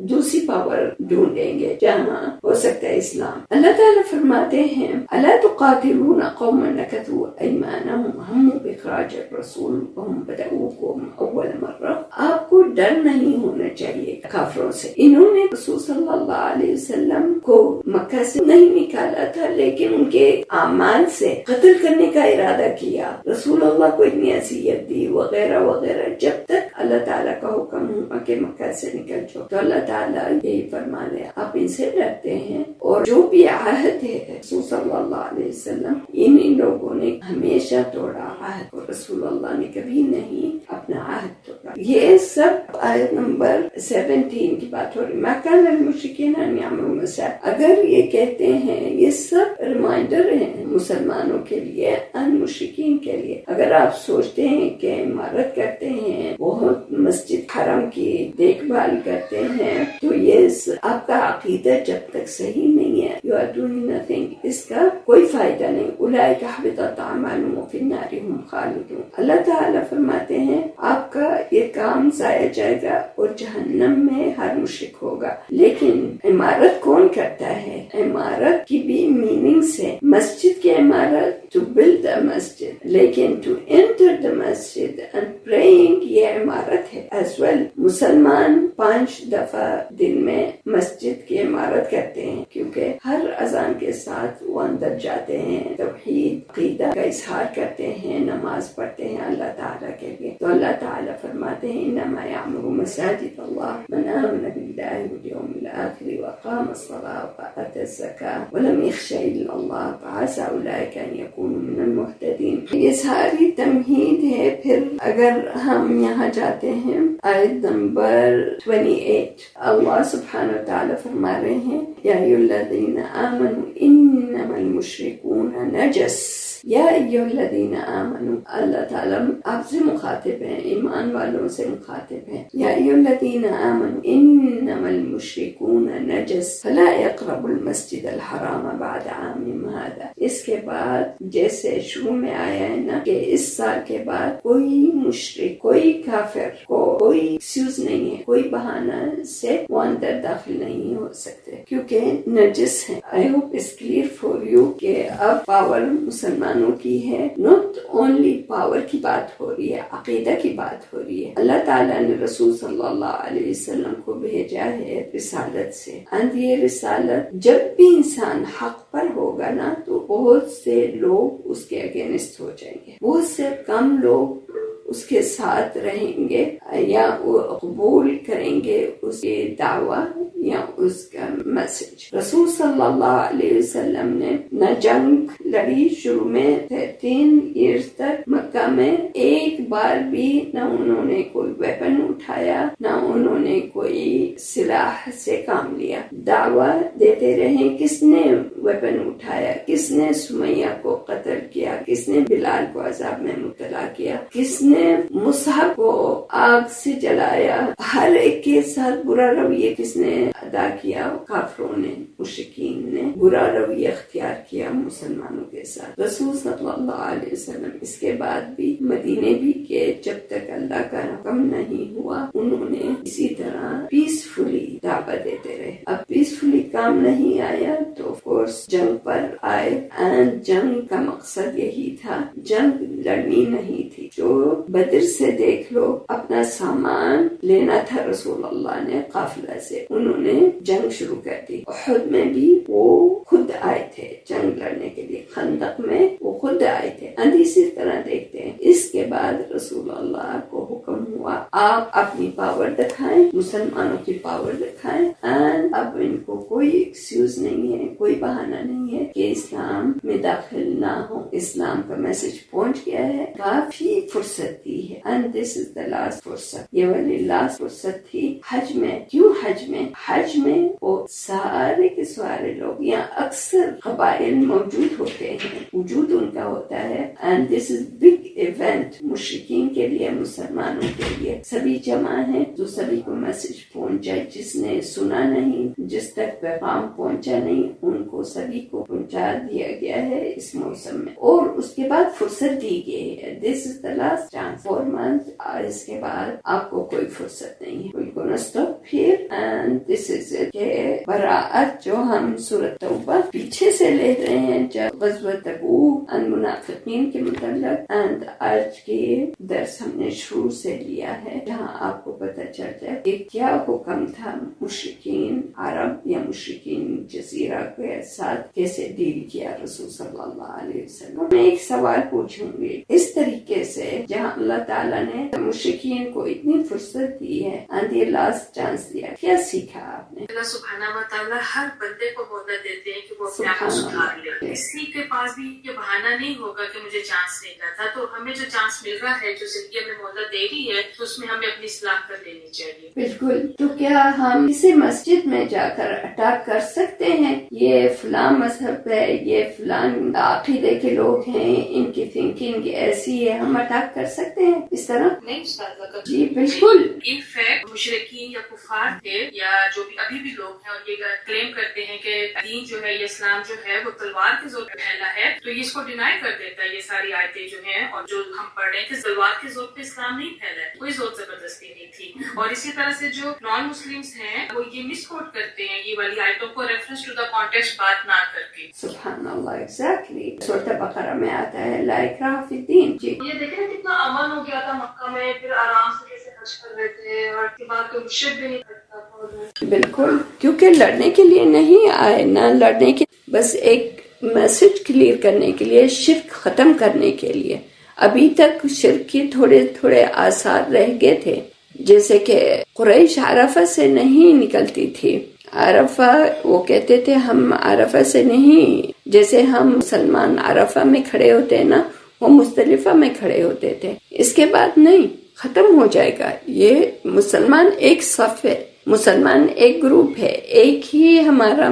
دوسری پاور ڈھونڈیں گے جہاں ہو سکتا ہے اسلام. اللہ تعالیٰ فرماتے ہیں الا تقاتلون قوما نكثوا ايمانهم هموا باخراج الرسول وهم بدؤوكم اول مرة. آپ کو ڈر نہیں ہونا چاہیے کافروں سے. انہوں نے رسول صلی اللہ علیہ وسلم کو مکہ سے نہیں نکالا تھا، لیکن ان کے اعمال سے قتل کرنے کا ارادہ کیا. رسول اللہ کو اتنی اذیت دی وغیرہ وغیرہ، جب تک اللہ تعالیٰ کا حکم ہوا کہ مکہ سے نکل جاؤ. تو اللہ تعالیٰ یہی فرما رہے آپ ان سے ڈرتے ہیں، اور جو بھی عہد ہے رسول صلی اللہ علیہ وسلم انہی لوگوں نے ہمیشہ توڑا عہد، اور رسول اللہ نے کبھی نہیں اپنا عہد توڑا. یہ سب آیت نمبر 17 کی بات ہو رہی. ما کان للمشرکین ان یعملوا المساجد. اگر یہ کہتے ہیں یہ سب ریمائنڈر ہیں مسلمانوں کے لیے، ان مشرکین کے لیے. اگر آپ سوچتے ہیں کہ عمارت کرتے ہیں، بہت مسجد حرم کی دیکھ بھال کرتے ہیں، تو یہ آپ کا عقیدہ جب تک صحیح نہیں نہیں ہے, you are doing nothing, اس کا کوئی فائدہ نہیں. اولئک حبطت اعمالهم وفی النار هم خالدون. اللہ تعالیٰ فرماتے ہیں آپ کا یہ کام ضائع جائے گا اور جہنم میں ہر مشرک ہوگا. لیکن عمارت کون کرتا ہے؟ عمارت کی بھی میننگس ہے. مسجد کی عمارت to build a masjid, لیکن to enter the masjid and praying یہ عمارت ہے as well. مسلمان 5 دفعہ دن میں مسجد کی عمارت کرتے ہیں کیونکہ ہر اذان کے ساتھ وہ اندر جاتے ہیں, توحید عقیدہ کا اظہار کرتے ہیں, نماز پڑھتے ہیں اللہ تعالیٰ کے لیے. تو اللہ تعالیٰ فرماتے ہیں انما یعمر مساجد اللہ من آمن باللہ والیوم الآخر وقام الصلاة وآتى الزکاة ولم یخش الا اللہ فعسى اولئک ان یکونوا من المہتدین. یہ ساری تمہید ہے. پھر اگر ہم یہاں جاتے ہیں آیت نمبر 28, اللہ سبحانہ و تعالیٰ فرما رہے ہیں یا ایھا الذین آمنوا انما المشرکون نجس. یا ایھا الذین آمنوا, اللہ تعالیٰ آپ سے مخاطب ہیں, ایمان والوں سے مخاطب ہیں. یا ایھا الذین آمنوا انما المشرکون نجس فلا یقربوا المسجد الحرام بعد عامهم هذا. اس کے بعد جیسے شروع میں آیا ہے نا کہ اس سال کے بعد کوئی مشرک, کوئی کافر کو کوئی ایکسکیوز نہیں ہے, کوئی بہانہ سے وہ اندر داخل نہیں ہو سکتے کیونکہ نجس ہیں. I hope it's clear for you کہ اب پاور مسلمانوں کی ہے. نوٹ اونلی پاور کی بات ہو رہی ہے, عقیدہ کی بات ہو رہی ہے. اللہ تعالیٰ نے رسول صلی اللہ علیہ وسلم کو بھیجا ہے رسالت سے, اور یہ رسالت جب بھی انسان حق پر ہوگا نا تو بہت سے لوگ اس کے اگینسٹ ہو جائیں گے, بہت سے کم لوگ اس کے ساتھ رہیں گے یا وہ قبول کریں گے اس کے دعویٰ یا اس کا میسج. رسول صلی اللہ علیہ وسلم نے نہ جنگ لڑی, شروع میں 13 ایئرز تک مکہ میں ایک بار بھی نہ انہوں نے کوئی ویپن اٹھایا, نہ انہوں نے کوئی سلاح سے کام لیا. دعویٰ دیتے رہے. کس نے ویپن اٹھایا؟ کس نے سمیہ کو قتل کیا؟ کس نے بلال کو عذاب میں مبتلا کیا؟ کس نے مصعب کو آگ سے جلایا؟ ہر ایک کے ساتھ برا رویہ کس نے ادا کیا؟ کافروں نے, مشرکین نے برا رویہ اختیار کیا مسلمانوں کے ساتھ. رسول صلی اللہ علیہ وسلم اس کے بعد بھی مدینے بھی کہ جب تک اللہ کا حکم نہیں ہوا انہوں نے اسی طرح پیسفلی دعوت دیتے رہے. اب پیسفلی کام نہیں آیا تو آف کورس جنگ پر آئے, اینڈ جنگ کا مقصد یہی تھا, جنگ لڑنی نہیں تھی. جو بدر سے دیکھ لو اپنا سامان لینا تھا رسول اللہ نے قافلہ سے, انہوں نے جنگ شروع کر دی. احد میں بھی وہ خود آئے تھے جنگ لڑنے کے لیے, خندق میں وہ خود آئے تھے. اسی طرح دیکھتے ہیں اس کے بعد رسول اللہ کو حکم ہوا آپ اپنی پاور دکھائیں, مسلمانوں کی پاور دکھائیں, اینڈ اب ان کو کوئی ایکسکیوز نہیں ہے, کوئی بہانہ نہیں ہے کہ اسلام میں داخل نہ ہو. اسلام کا میسج پہنچ گیا ہے, کافی فرصت دی ہے, and this is the last فرصت. یہ والی لاسٹ فرصت تھی حج میں. کیوں حج میں؟ حج میں وہ سارے کے سارے لوگ یہاں اکثر قبائل موجود ہوتے ہیں, وجود ان کا ہوتا ہے, and this is big event مشرکین کے لیے, مسلمانوں کے لیے. سبھی جمع ہیں تو سبھی کو میسج پہنچ جائے. جس نے سنا نہیں, جس تک پیغام پہنچا نہیں, ان کو سبھی کو پہنچا دیا گیا ہے اس موسم میں. اور اس کے بعد فرصت دی گئی ہے. دس is the last chance, 4 months. اس کے بعد آپ کو کوئی فرصت نہیں ہے. We're gonna stop here and this is it. کہ براءت جو ہم سورۃ توبہ پیچھے سے لے رہے ہیں جب غزوہ تبوک اور منافقین کے متعلق, اینڈ آج کے درس ہم نے شروع سے لیا ہے جہاں آپ کو پتہ چل جائے کہ کیا حکم تھا مشرکین عرب یا مشرکین جزیرہ کے ساتھ کیسے ڈیل کیا رسول صلی اللہ علیہ وسلم. میں ایک سوال پوچھوں گی, اس طریقے سے جہاں اللہ تعالیٰ نے مشرکین کو اتنی فرصت دی ہے اور یہ لاسٹ چانس دیا, کیا سیکھا آپ نے؟ اللہ سبحانہ و تعالیٰ ہر بندے کو موقع دیتے ہیں کہ وہ اپنے آپ کو سدھار لے. کسی کے پاس بھی یہ بہانہ نہیں ہوگا کہ مجھے چانس نہیں ملا تھا, تو ہمیں جو چانس مل رہا ہے, جو زندگی ہمیں موقع دے رہی ہے, تو اس میں ہمیں اپنی اصلاح کر لینی چاہیے. بالکل. تو کیا ہم اسے مسجد میں جا کر اٹیک کر سکتے سکتے ہیں یہ فلاں مذہب ہے، یہ فلاں عقیدے کے لوگ ہیں، ان کی تھنکنگ ایسی ہے، ہم اٹیک کر سکتے ہیں اس طرح؟ نہیں استاذہ، جی بالکل. ان فیکٹ مشرکین یا کفار تھے یا جو بھی ابھی بھی لوگ ہیں اور یہ کلیم کرتے ہیں کہ دین جو ہے، یہ اسلام جو ہے وہ تلوار کے زور پہ پھیلا ہے، تو یہ اس کو ڈینائی کر دیتا ہے. یہ ساری آیتیں جو ہیں اور جو ہم پڑھ رہے ہیں کہ تلوار کے زور پہ اسلام نہیں پھیلا ہے، کوئی زور زبردستی نہیں تھی. اور اسی طرح سے جو نان مسلمس ہیں وہ یہ مس کوٹ کرتے ہیں یہ والی آیتوں کو ریفرنس ٹو دا کانٹیکسٹ بات نہ کر کے. سبحان اللہ، ایگزیکٹلی سورۃ بقرہ میں آتا ہے لا اکراہ فی الدین. جی یہ دیکھیں کتنا امن ہو گیا تھا مکہ میں، پھر آرام سے کیسے حج کر رہے تھے اور اس کے بعد کوئی مشرک بھی نہیں کرتا تھا. بالکل، کیونکہ لڑنے کے لیے نہیں آئے، نہ لڑنے کے، بس ایک میسج کلیئر کرنے کے لیے، شرک ختم کرنے کے لیے. ابھی تک شرک کے تھوڑے تھوڑے آثار رہ گئے تھے، جیسے کہ قریش عرفہ سے نہیں نکلتی تھی. عرفہ وہ کہتے تھے ہم عرفہ سے نہیں، جیسے ہم مسلمان عرفہ میں کھڑے ہوتے ہیں نا، وہ مزدلفہ میں کھڑے ہوتے تھے. اس کے بعد نہیں، ختم ہو جائے گا. یہ مسلمان ایک صف ہے، مسلمان ایک گروپ ہے، ایک ہی ہمارا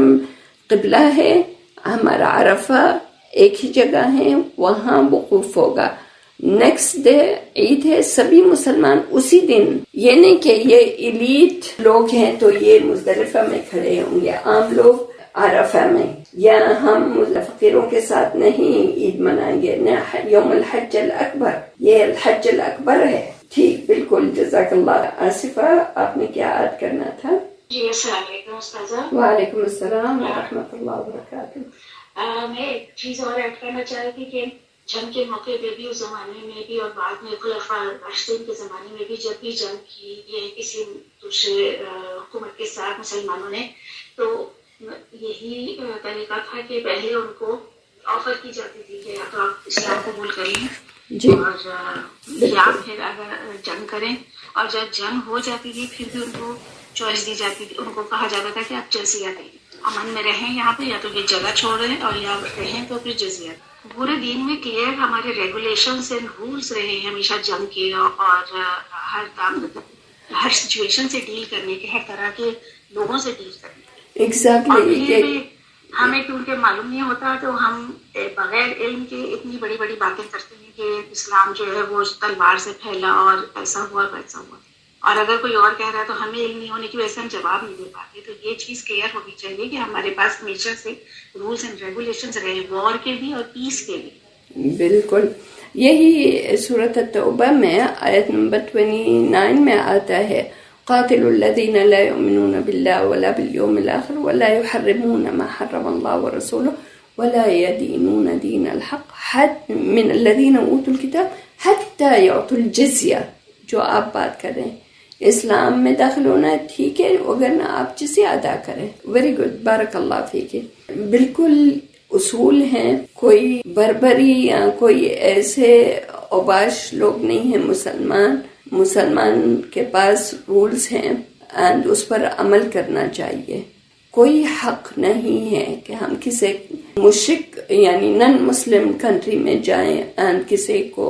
قبلہ ہے، ہمارا عرفہ ایک ہی جگہ ہے، وہاں وقوف ہوگا. نیکسٹ ڈے عید ہے، سبھی مسلمان اسی دن، یہ نہیں کہ یہ ایلیٹ لوگ ہیں تو یہ مزدلفہ میں کھڑے ہوں گے، عام لوگ عرفہ میں، یا ہم فقیروں کے ساتھ نہیں عید منائیں گے. یوم الحج الاکبر، یہ الحج الاکبر ہے. ٹھیک، بالکل، جزاک اللہ. آصفہ، آپ نے کیا ایڈ کرنا تھا؟ جی السلام علیکم استاذہ. وعلیکم السلام ورحمۃ اللہ وبرکاتہ. میں ایک چیز اور ایڈ کرنا چاہتی تھی کہ جنگ کے موقع پہ بھی، اس زمانے میں بھی اور بعد میں خلفاء راشدین کے زمانے میں بھی، جب بھی جنگ کی یہ کسی دوسرے حکومت کے ساتھ مسلمانوں نے، تو یہی طریقہ تھا کہ پہلے ان کو آفر کی جاتی تھی کہ یا تو آپ اسلام قبول کریں جی، اور یا پھر اگر جنگ کریں. اور جب جنگ ہو جاتی تھی پھر بھی ان کو چوائس دی جاتی تھی، ان کو کہا جاتا تھا کہ آپ جزیہ دیں، امن میں رہیں یہاں پہ، یا تو یہ جگہ چھوڑ رہے اور یا رہیں تو پھر جزیہ. پورے دین میں کلیئر ہمارے ریگولیشنز اینڈ رولز رہے ہیں ہمیشہ جنگ کے، اور ہر سچویشن سے ڈیل کرنے کے، ہر طرح کے لوگوں سے ڈیل کرنے کے. اور پھر بھی ہمیں کیونکہ معلوم نہیں ہوتا تو ہم بغیر علم کے اتنی بڑی بڑی باتیں کرتے ہیں کہ اسلام جو ہے وہ تلوار سے پھیلا اور ایسا ہوا ویسا ہوا. اور اگر کوئی اور کہہ رہا ہے تو ہمیں علم نہیں ہونے کی وجہ سے ہم جواب نہیں دے پاتے. تو یہ چیز کلیئر ہونی چاہیے کہ ہمارے پاس ہمیشہ سے رولز اینڈ ریگولیشنز رہے، وار کے بھی اور پیس کے بھی. بالکل، یہی سورۃ التوبہ میں آیت نمبر 29 میں آتا ہے قاتل الذین لا یؤمنون باللہ ولا بالیوم الآخر ولا یحرمون ما حرم اللہ ورسولہ ولا یدینون دین الحق من الذین اوتوا الکتاب حتی یعطوا الجزیہ. جو آپ بات کر رہے ہیں، اسلام میں داخل ہونا ہے ٹھیک ہے، وگرنہ آپ جزیہ ادا کریں. ویری گڈ، بارک اللہ فیک. بالکل اصول ہیں، کوئی بربری یا کوئی ایسے اوباش لوگ نہیں ہیں. مسلمان کے پاس رولز ہیں اینڈ اس پر عمل کرنا چاہیے. کوئی حق نہیں ہے کہ ہم کسی مشرک یعنی نن مسلم کنٹری میں جائیں اینڈ کسی کو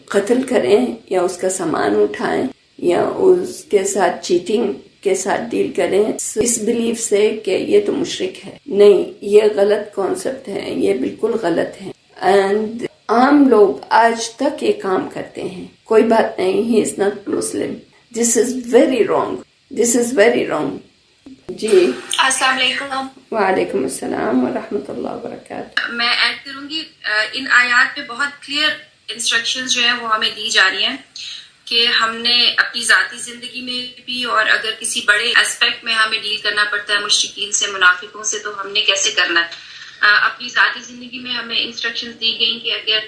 قتل کریں یا اس کا سامان اٹھائیں یا اس کے ساتھ چیٹنگ کے ساتھ ڈیل کریں اس بلیف سے کہ یہ تو مشرک ہے. نہیں، یہ غلط کانسیپٹ ہے، یہ بالکل غلط ہے. اینڈ عام لوگ آج تک یہ کام کرتے ہیں. کوئی بات نہیں، he is not Muslim. This is very wrong, this is very wrong. جی السلام علیکم. وعلیکم السلام ورحمۃ اللہ وبرکاتہ. میں ایڈ کروں گی، ان آیات پہ بہت کلیئر انسٹرکشنز جو ہیں وہ ہمیں دی جا رہی ہیں کہ ہم نے اپنی ذاتی زندگی میں بھی اور اگر کسی بڑے اسپیکٹ میں ہمیں ڈیل کرنا پڑتا ہے مشرکین سے، منافقوں سے، تو ہم نے کیسے کرنا ہے. اپنی ذاتی زندگی میں ہمیں انسٹرکشنز دی گئیں کہ اگر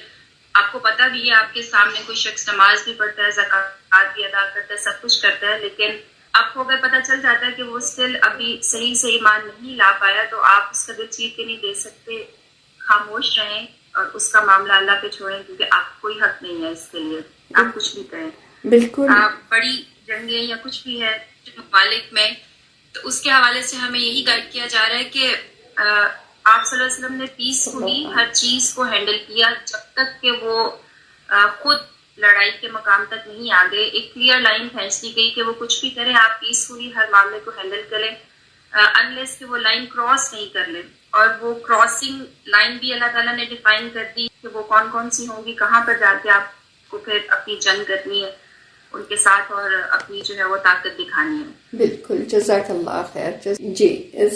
آپ کو پتہ بھی ہے آپ کے سامنے کوئی شخص نماز بھی پڑھتا ہے، زکوٰۃ بھی ادا کرتا ہے، سب کچھ کرتا ہے، لیکن آپ کو اگر پتہ چل جاتا ہے کہ وہ اسٹل ابھی صحیح سے ایمان نہیں لا پایا، تو آپ اس کا دل چیر کے نہیں دے سکتے. خاموش رہیں اور اس کا معاملہ اللہ پہ چھوڑیں، کیونکہ آپ کوئی حق نہیں ہے اس کے لیے آپ کچھ بھی کریں. بالکل، بڑی جنگیں یا کچھ بھی ہے ممالک میں، تو اس کے حوالے سے ہمیں یہی گائیڈ کیا جا رہا ہے کہ آپ صلی اللہ علیہ وسلم نے پیسفلی ہر چیز کو ہینڈل کیا جب تک کہ وہ خود لڑائی کے مقام تک نہیں آ گئے. ایک کلیئر لائن کھینچ دی گئی کہ وہ کچھ بھی کریں، آپ پیسفلی ہر معاملے کو ہینڈل کریں. unless کہ وہ لائن کراس نہیں کر لے. اور وہ کراسنگ لائن بھی اللہ تعالیٰ نے ڈیفائن کر دی کہ وہ کون کون سی ہوں گی, کہاں پر جا کے آپ کو پھر اپنی جنگ کرنی ہے ان کے ساتھ اور اپنی جو ہے وہ طاقت دکھانی ہے. بالکل, جزاک اللہ خیر. جی,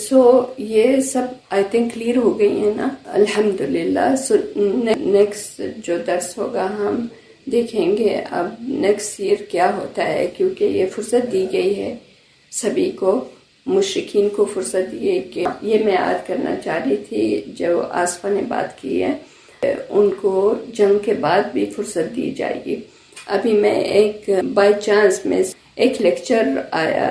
سو یہ سب آئی تھنک کلیئر ہو گئی ہیں نا, الحمدللہ. سو نیکسٹ جو درس ہوگا ہم دیکھیں گے اب نیکسٹ ایئر کیا ہوتا ہے, کیونکہ یہ فرصت دی گئی ہے سبھی کو, مشرکین کو فرصت دی ہے. کہ یہ میں یاد کرنا چاہ رہی تھی جو آصفہ نے بات کی ہے, ان کو جنگ کے بعد بھی فرصت دی جائے گی. ابھی میں ایک بائی چانس میں ایک لیکچر آیا,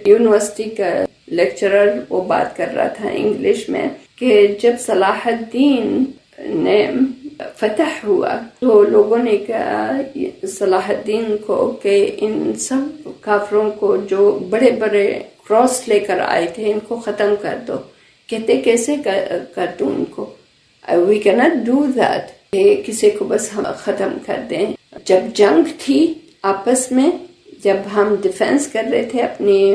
یونیورسٹی کا لیکچرر وہ بات کر رہا تھا انگلش میں کہ جب صلاح الدین نے فتح ہوا تو لوگوں نے کہا صلاح الدین کو کہ ان سب کافروں کو جو بڑے بڑے کراس لے کر آئے تھے ان کو ختم کر دو. کہتے کیسے کر دوں ان کو, وی کی ناٹ ڈو دیٹ, کسی کو بس ہم ختم کر دیں. جب جنگ تھی آپس میں, جب ہم ڈیفینس کر رہے تھے اپنی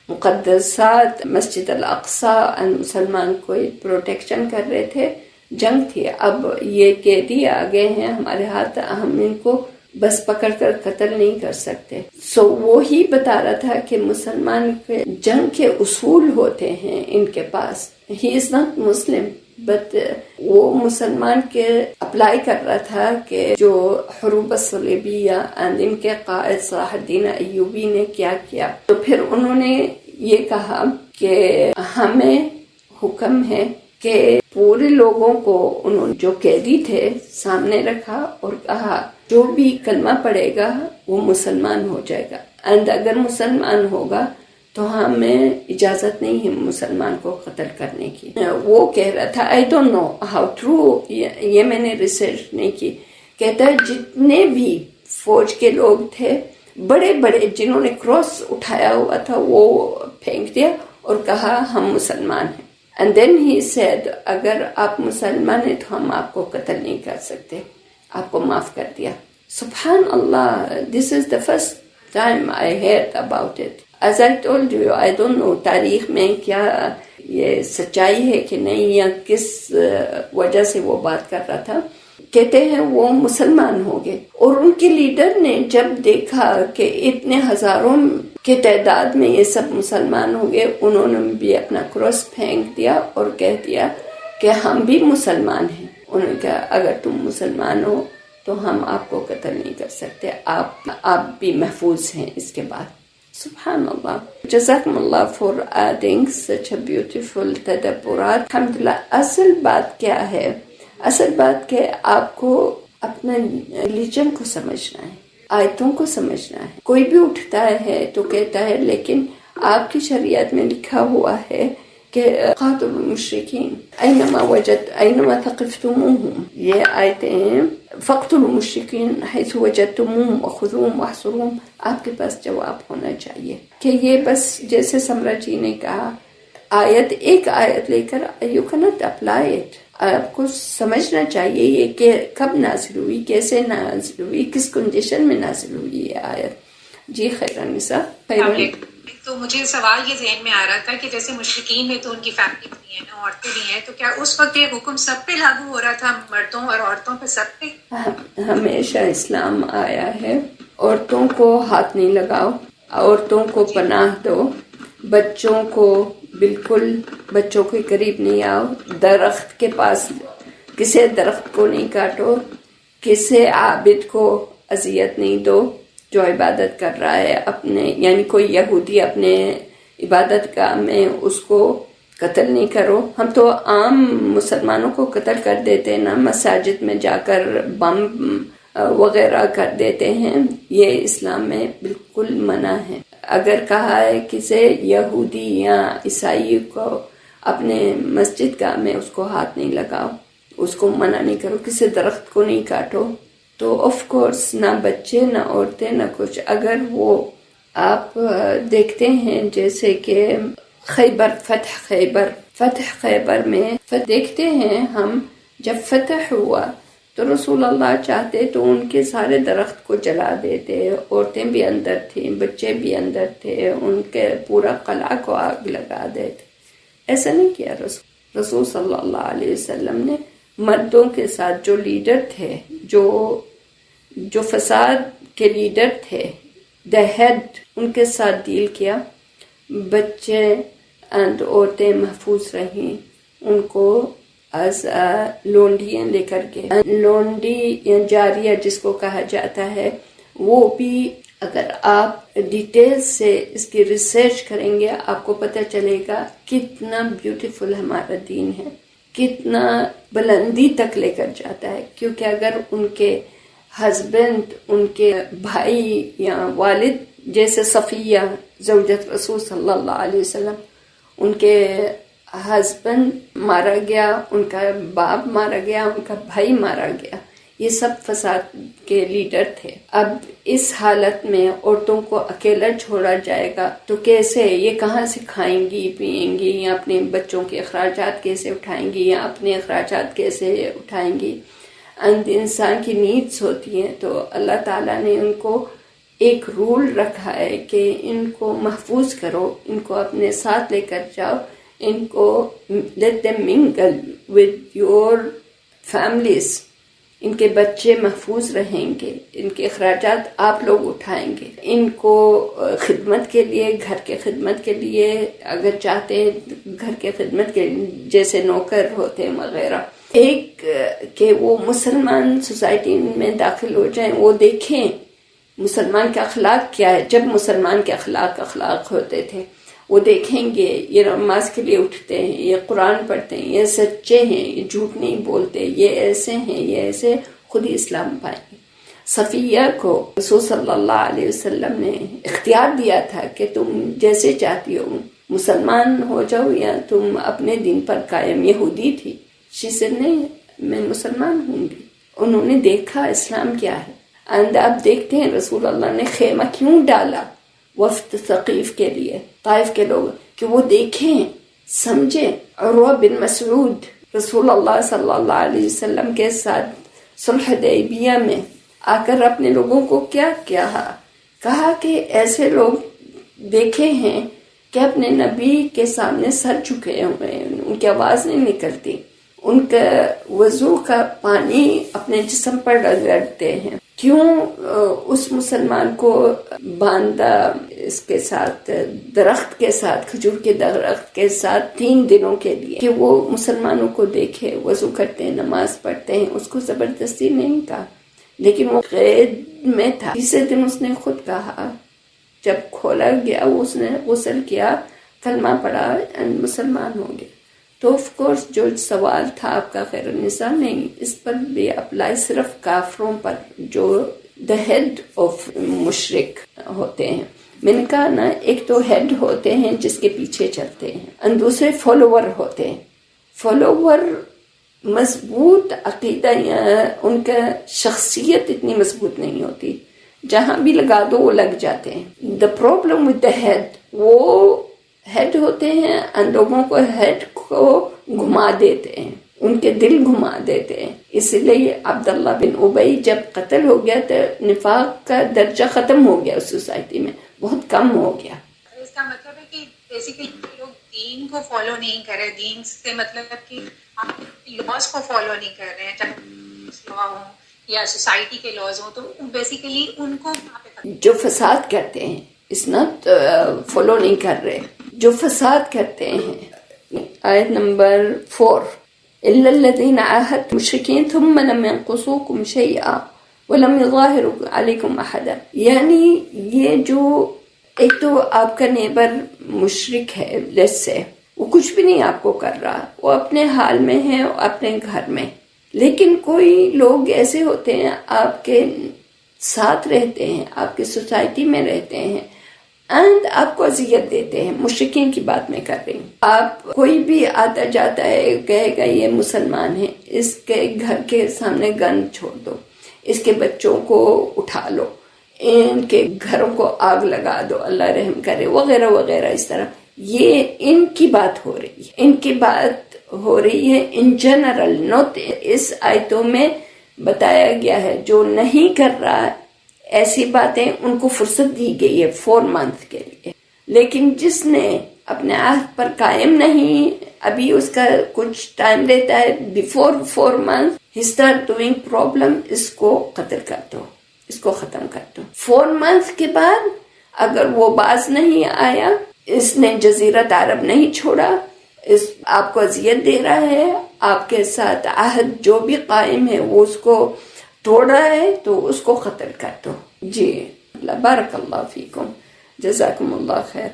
مقدسات مسجد الاقصی اور مسلمان کو پروٹیکشن کر رہے تھے, جنگ تھی. اب یہ قیدی آ گئے ہیں ہمارے ہاتھ, ہم ان کو بس پکڑ کر قتل نہیں کر سکتے. سو وہی بتا رہا تھا کہ مسلمان کے جنگ کے اصول ہوتے ہیں ان کے پاس. ہی از ناٹ مسلم بٹ وہ مسلمان کے اپلائی کر رہا تھا کہ جو حروب الصلیبیہ and ان کے قائد صلاح الدین ایوبی نے کیا کیا. تو پھر انہوں نے یہ کہا کہ ہمیں حکم ہے کہ پورے لوگوں کو انہوں نے جو قیدی تھے سامنے رکھا اور کہا جو بھی کلمہ پڑھے گا وہ مسلمان ہو جائے گا, اینڈ اگر مسلمان ہوگا تو ہمیں اجازت نہیں ہے مسلمان کو قتل کرنے کی. وہ کہہ رہا تھا, I don't know how true, یہ میں نے ریسرچ نہیں کی. کہتا ہے جتنے بھی فوج کے لوگ تھے بڑے بڑے جنہوں نے کراس اٹھایا ہوا تھا وہ پھینک دیا اور کہا ہم مسلمان ہیں. اینڈ دین ہی سیڈ اگر آپ مسلمان ہیں تو ہم آپ کو قتل نہیں کر سکتے, آپ کو معاف کر دیا. سبحان اللہ, this is the first time I heard about it. As I told you, I don't know تاریخ میں کیا یہ سچائی ہے کہ نہیں یا کس وجہ سے وہ بات کر رہا تھا. کہتے ہیں وہ مسلمان ہو گئے اور ان کے لیڈر نے جب دیکھا کہ اتنے ہزاروں کے تعداد میں یہ سب مسلمان ہو گئے, انہوں نے بھی اپنا کراس پھینک دیا اور کہہ دیا کہ ہم بھی مسلمان ہیں. انہوں نے کہا اگر تم مسلمان ہو تو ہم آپ کو قتل نہیں کر سکتے, آپ بھی محفوظ ہیں اس کے بعد. سبحان اللہ. جزاکم اللہ for adding such a beautiful تدبرات. الحمدللہ. اصل بات کیا ہے؟ اصل بات کہ آپ کو اپنا ریلیجن کو سمجھنا ہے, آیتوں کو سمجھنا ہے. کوئی بھی اٹھتا ہے تو کہتا ہے لیکن آپ کی شریعت میں لکھا ہوا ہے کہ قاتل المشرکین اینما ثقفتموہم, یہ آیتیں ہیں فقتلوا المشرکین حیث وجدتموہم وخذوہم واحصروہم. آپ کے پاس جواب ہونا چاہیے کہ یہ بس جیسے سمرا جی نے کہا آیت ایک آیت لے کر یو کینٹ اپلائی اٹ. آپ کو سمجھنا چاہیے یہ کہ کب نازل ہوئی, کیسے نازل ہوئی, کس کنڈیشن میں نازل ہوئی یہ آیت. جی خیرن نساء. تو مجھے سوال یہ ذہن میں آ رہا تھا کہ جیسے مشرکین ہیں تو ان کی فیملی بھی ہیں, عورتیں بھی ہیں, تو کیا اس وقت یہ حکم سب پہ لاگو ہو رہا تھا, مردوں اور عورتوں پہ, سب پہ؟ ہمیشہ اسلام آیا ہے عورتوں کو ہاتھ نہیں لگاؤ, عورتوں کو پناہ دو, بچوں کو بالکل بچوں کے قریب نہیں آؤ, درخت کے پاس کسی درخت کو نہیں کاٹو, کسی عابد کو اذیت نہیں دو جو عبادت کر رہا ہے اپنے, یعنی کوئی یہودی اپنے عبادت گاہ میں اس کو قتل نہیں کرو. ہم تو عام مسلمانوں کو قتل کر دیتے نا, مساجد میں جا کر بم وغیرہ کر دیتے ہیں. یہ اسلام میں بالکل منع ہے. اگر کہا ہے کسی یہودی یا عیسائی کو اپنے مسجد گاہ میں اس کو ہاتھ نہیں لگاؤ, اس کو منع نہیں کرو, کسی درخت کو نہیں کاٹو, تو آف کورس نہ بچے نہ عورتیں نہ کچھ. اگر وہ آپ دیکھتے ہیں جیسے کہ فتح خیبر میں دیکھتے ہیں ہم جب فتح ہوا تو رسول اللہ چاہتے تو ان کے سارے درخت کو جلا دیتے، عورتیں بھی اندر تھیں، بچے بھی اندر تھے، ان کے پورا قلعہ کو آگ لگا دیتے. ایسا نہیں کیا رسول صلی اللہ علیہ وسلم نے. مردوں کے ساتھ جو لیڈر تھے، جو فساد کے لیڈر تھے، دا ہیڈ، ان کے ساتھ ڈیل کیا. بچے اور عورتیں محفوظ رہیں، ان کو از لونڈیاں لے کر کے، لونڈی یا جاریہ جس کو کہا جاتا ہے، وہ بھی اگر آپ ڈیٹیل سے اس کی ریسرچ کریں گے آپ کو پتہ چلے گا کتنا بیوٹیفل ہمارا دین ہے، کتنا بلندی تک لے کر جاتا ہے. کیونکہ اگر ان کے ہسبینڈ، ان کے بھائی یا والد جیسے صفیہ زوجت رسول صلی اللہ علیہ وسلم، ان کے ہسبینڈ مارا گیا، ان کا باپ مارا گیا، ان کا بھائی مارا گیا، یہ سب فساد کے لیڈر تھے. اب اس حالت میں عورتوں کو اکیلا چھوڑا جائے گا تو کیسے، یہ کہاں سے کھائیں گی پئیں گی، یا اپنے بچوں کے اخراجات کیسے اٹھائیں گی، یا اپنے اخراجات کیسے اٹھائیں گی. انسان کی نیڈس ہوتی ہیں. تو اللہ تعالیٰ نے ان کو ایک رول رکھا ہے کہ ان کو محفوظ کرو، ان کو اپنے ساتھ لے کر جاؤ، ان کو let them mingle with your families. ان کے بچے محفوظ رہیں گے، ان کے اخراجات آپ لوگ اٹھائیں گے. ان کو خدمت کے لیے، گھر کے خدمت کے لیے اگر چاہتے ہیں، گھر کے خدمت کے جیسے نوکر ہوتے ہیں وغیرہ، ایک کہ وہ مسلمان سوسائٹی میں داخل ہو جائیں، وہ دیکھیں مسلمان کا اخلاق کیا ہے. جب مسلمان کے اخلاق ہوتے تھے، وہ دیکھیں گے یہ نماز کے لیے اٹھتے ہیں، یہ قرآن پڑھتے ہیں، یہ سچے ہیں، یہ جھوٹ نہیں بولتے، یہ ایسے ہیں، یہ ایسے، خود ہی اسلام پائیں گے. صفیہ کو رسول صلی اللہ علیہ وسلم نے اختیار دیا تھا کہ تم جیسے چاہتی ہو مسلمان ہو جاؤ یا تم اپنے دین پر قائم. یہودی تھی، نہیں میں مسلمان ہوں گی. انہوں نے دیکھا اسلام کیا ہے. آپ دیکھتے ہیں رسول اللہ نے خیمہ کیوں ڈالا وفد ثقیف کے لیے، طائف کے لوگ، کہ وہ دیکھیں سمجھیں. عروہ بن مسعود رسول اللہ صلی اللہ علیہ وسلم کے ساتھ صلح حدیبیہ میں آ کر اپنے لوگوں کو کیا کہا کہ ایسے لوگ دیکھے ہیں کہ اپنے نبی کے سامنے سر جھکے ہوئے ہیں، ان کی آواز نہیں نکلتی، ان کا وضو کا پانی اپنے جسم پر رگڑتے ہیں. کیوں اس مسلمان کو باندھا اس کے ساتھ، درخت کے ساتھ، کھجور کے درخت کے ساتھ 3 دنوں کے لیے، کہ وہ مسلمانوں کو دیکھے وضو کرتے ہیں، نماز پڑھتے ہیں. اس کو زبردستی نہیں کہا، لیکن وہ قید میں تھا. تیسرے دن اس نے خود کہا، جب کھولا گیا اس نے غسل کیا، کلمہ پڑھا، مسلمان ہو گیا. تو آف کورس جو سوال تھا آپ کا خیر النساء، نہیں، اس پر بھی اپلائی صرف کافروں پر جو دا ہیڈ آف مشرک ہوتے ہیں. میں نے کہا نا، ایک تو ہیڈ ہوتے ہیں جس کے پیچھے چلتے ہیں، اور دوسرے فالوور ہوتے ہیں. فالوور مضبوط عقیدہ یا ان کا شخصیت اتنی مضبوط نہیں ہوتی، جہاں بھی لگا دو وہ لگ جاتے ہیں. The problem with the head, وہ ہیڈ ہوتے ہیں اور لوگوں کو ہیڈ کو گھما دیتے ہیں، ان کے دل گھما دیتے ہیں. اس لیے عبداللہ بن ابی جب قتل ہو گیا تو نفاق کا درجہ ختم ہو گیا، اس سوسائٹی میں بہت کم ہو گیا. اس کا مطلب ہے کہ بیسیکلی لوگ دین کو فالو نہیں کر رہے، دین سے مطلب کہ آپ لاز کو فالو نہیں کر رہے ہیں، چاہے لا ہوں یا سوسائٹی کے لاز ہوں، تو بیسیکلی ان کو جو فساد کرتے ہیں اس ناٹ فالو نہیں کر رہے، جو فساد کرتے ہیں. آیت نمبر 4، إِلَّا الَّذِينَ عَاهَدْتُم مُشْرِكِينَ ثُمَّ لَمْ يَنقُصُوكُمْ شَيْئًا وَلَمْ يُظَاهِرُوا عَلَيْكُمْ أَحَدًا. یعنی یہ جو ایک تو آپ کا نیبر مشرک ہے، لیٹس سے وہ کچھ بھی نہیں آپ کو کر رہا، وہ اپنے حال میں ہے، اپنے گھر میں، لیکن کوئی لوگ ایسے ہوتے ہیں آپ کے ساتھ رہتے ہیں، آپ کی سوسائٹی میں رہتے ہیں، اینڈ آپ کو اذیت دیتے ہیں. مشرکین کی بات میں کر رہی ہوں. آپ کوئی بھی آتا جاتا ہے کہے گا یہ مسلمان ہے، اس کے گھر کے سامنے گن چھوڑ دو، اس کے بچوں کو اٹھا لو، ان کے گھروں کو آگ لگا دو، اللہ رحم کرے، وغیرہ وغیرہ. اس طرح یہ ان کی بات ہو رہی ہے، ان کی بات ہو رہی ہے ان جنرل. نوٹ اس آیتوں میں بتایا گیا ہے جو نہیں کر رہا ایسی باتیں ان کو فرصت دی گئی ہے 4 month کے لیے. لیکن جس نے اپنے عہد پر قائم نہیں، ابھی اس کا کچھ ٹائم رہتا ہے، before 4 months he start doing problem، اس کو قتل کر دو، اس کو ختم کر دو. 4 months کے بعد اگر وہ باز نہیں آیا، اس نے جزیرت عرب نہیں چھوڑا، اس آپ کو اذیت دے رہا ہے، آپ کے ساتھ عہد جو بھی قائم ہے وہ اس کو توڑ رہا ہے، تو اس کو قتل کر دو. جی بارک اللہ فیکم، جزاکم اللہ خیر.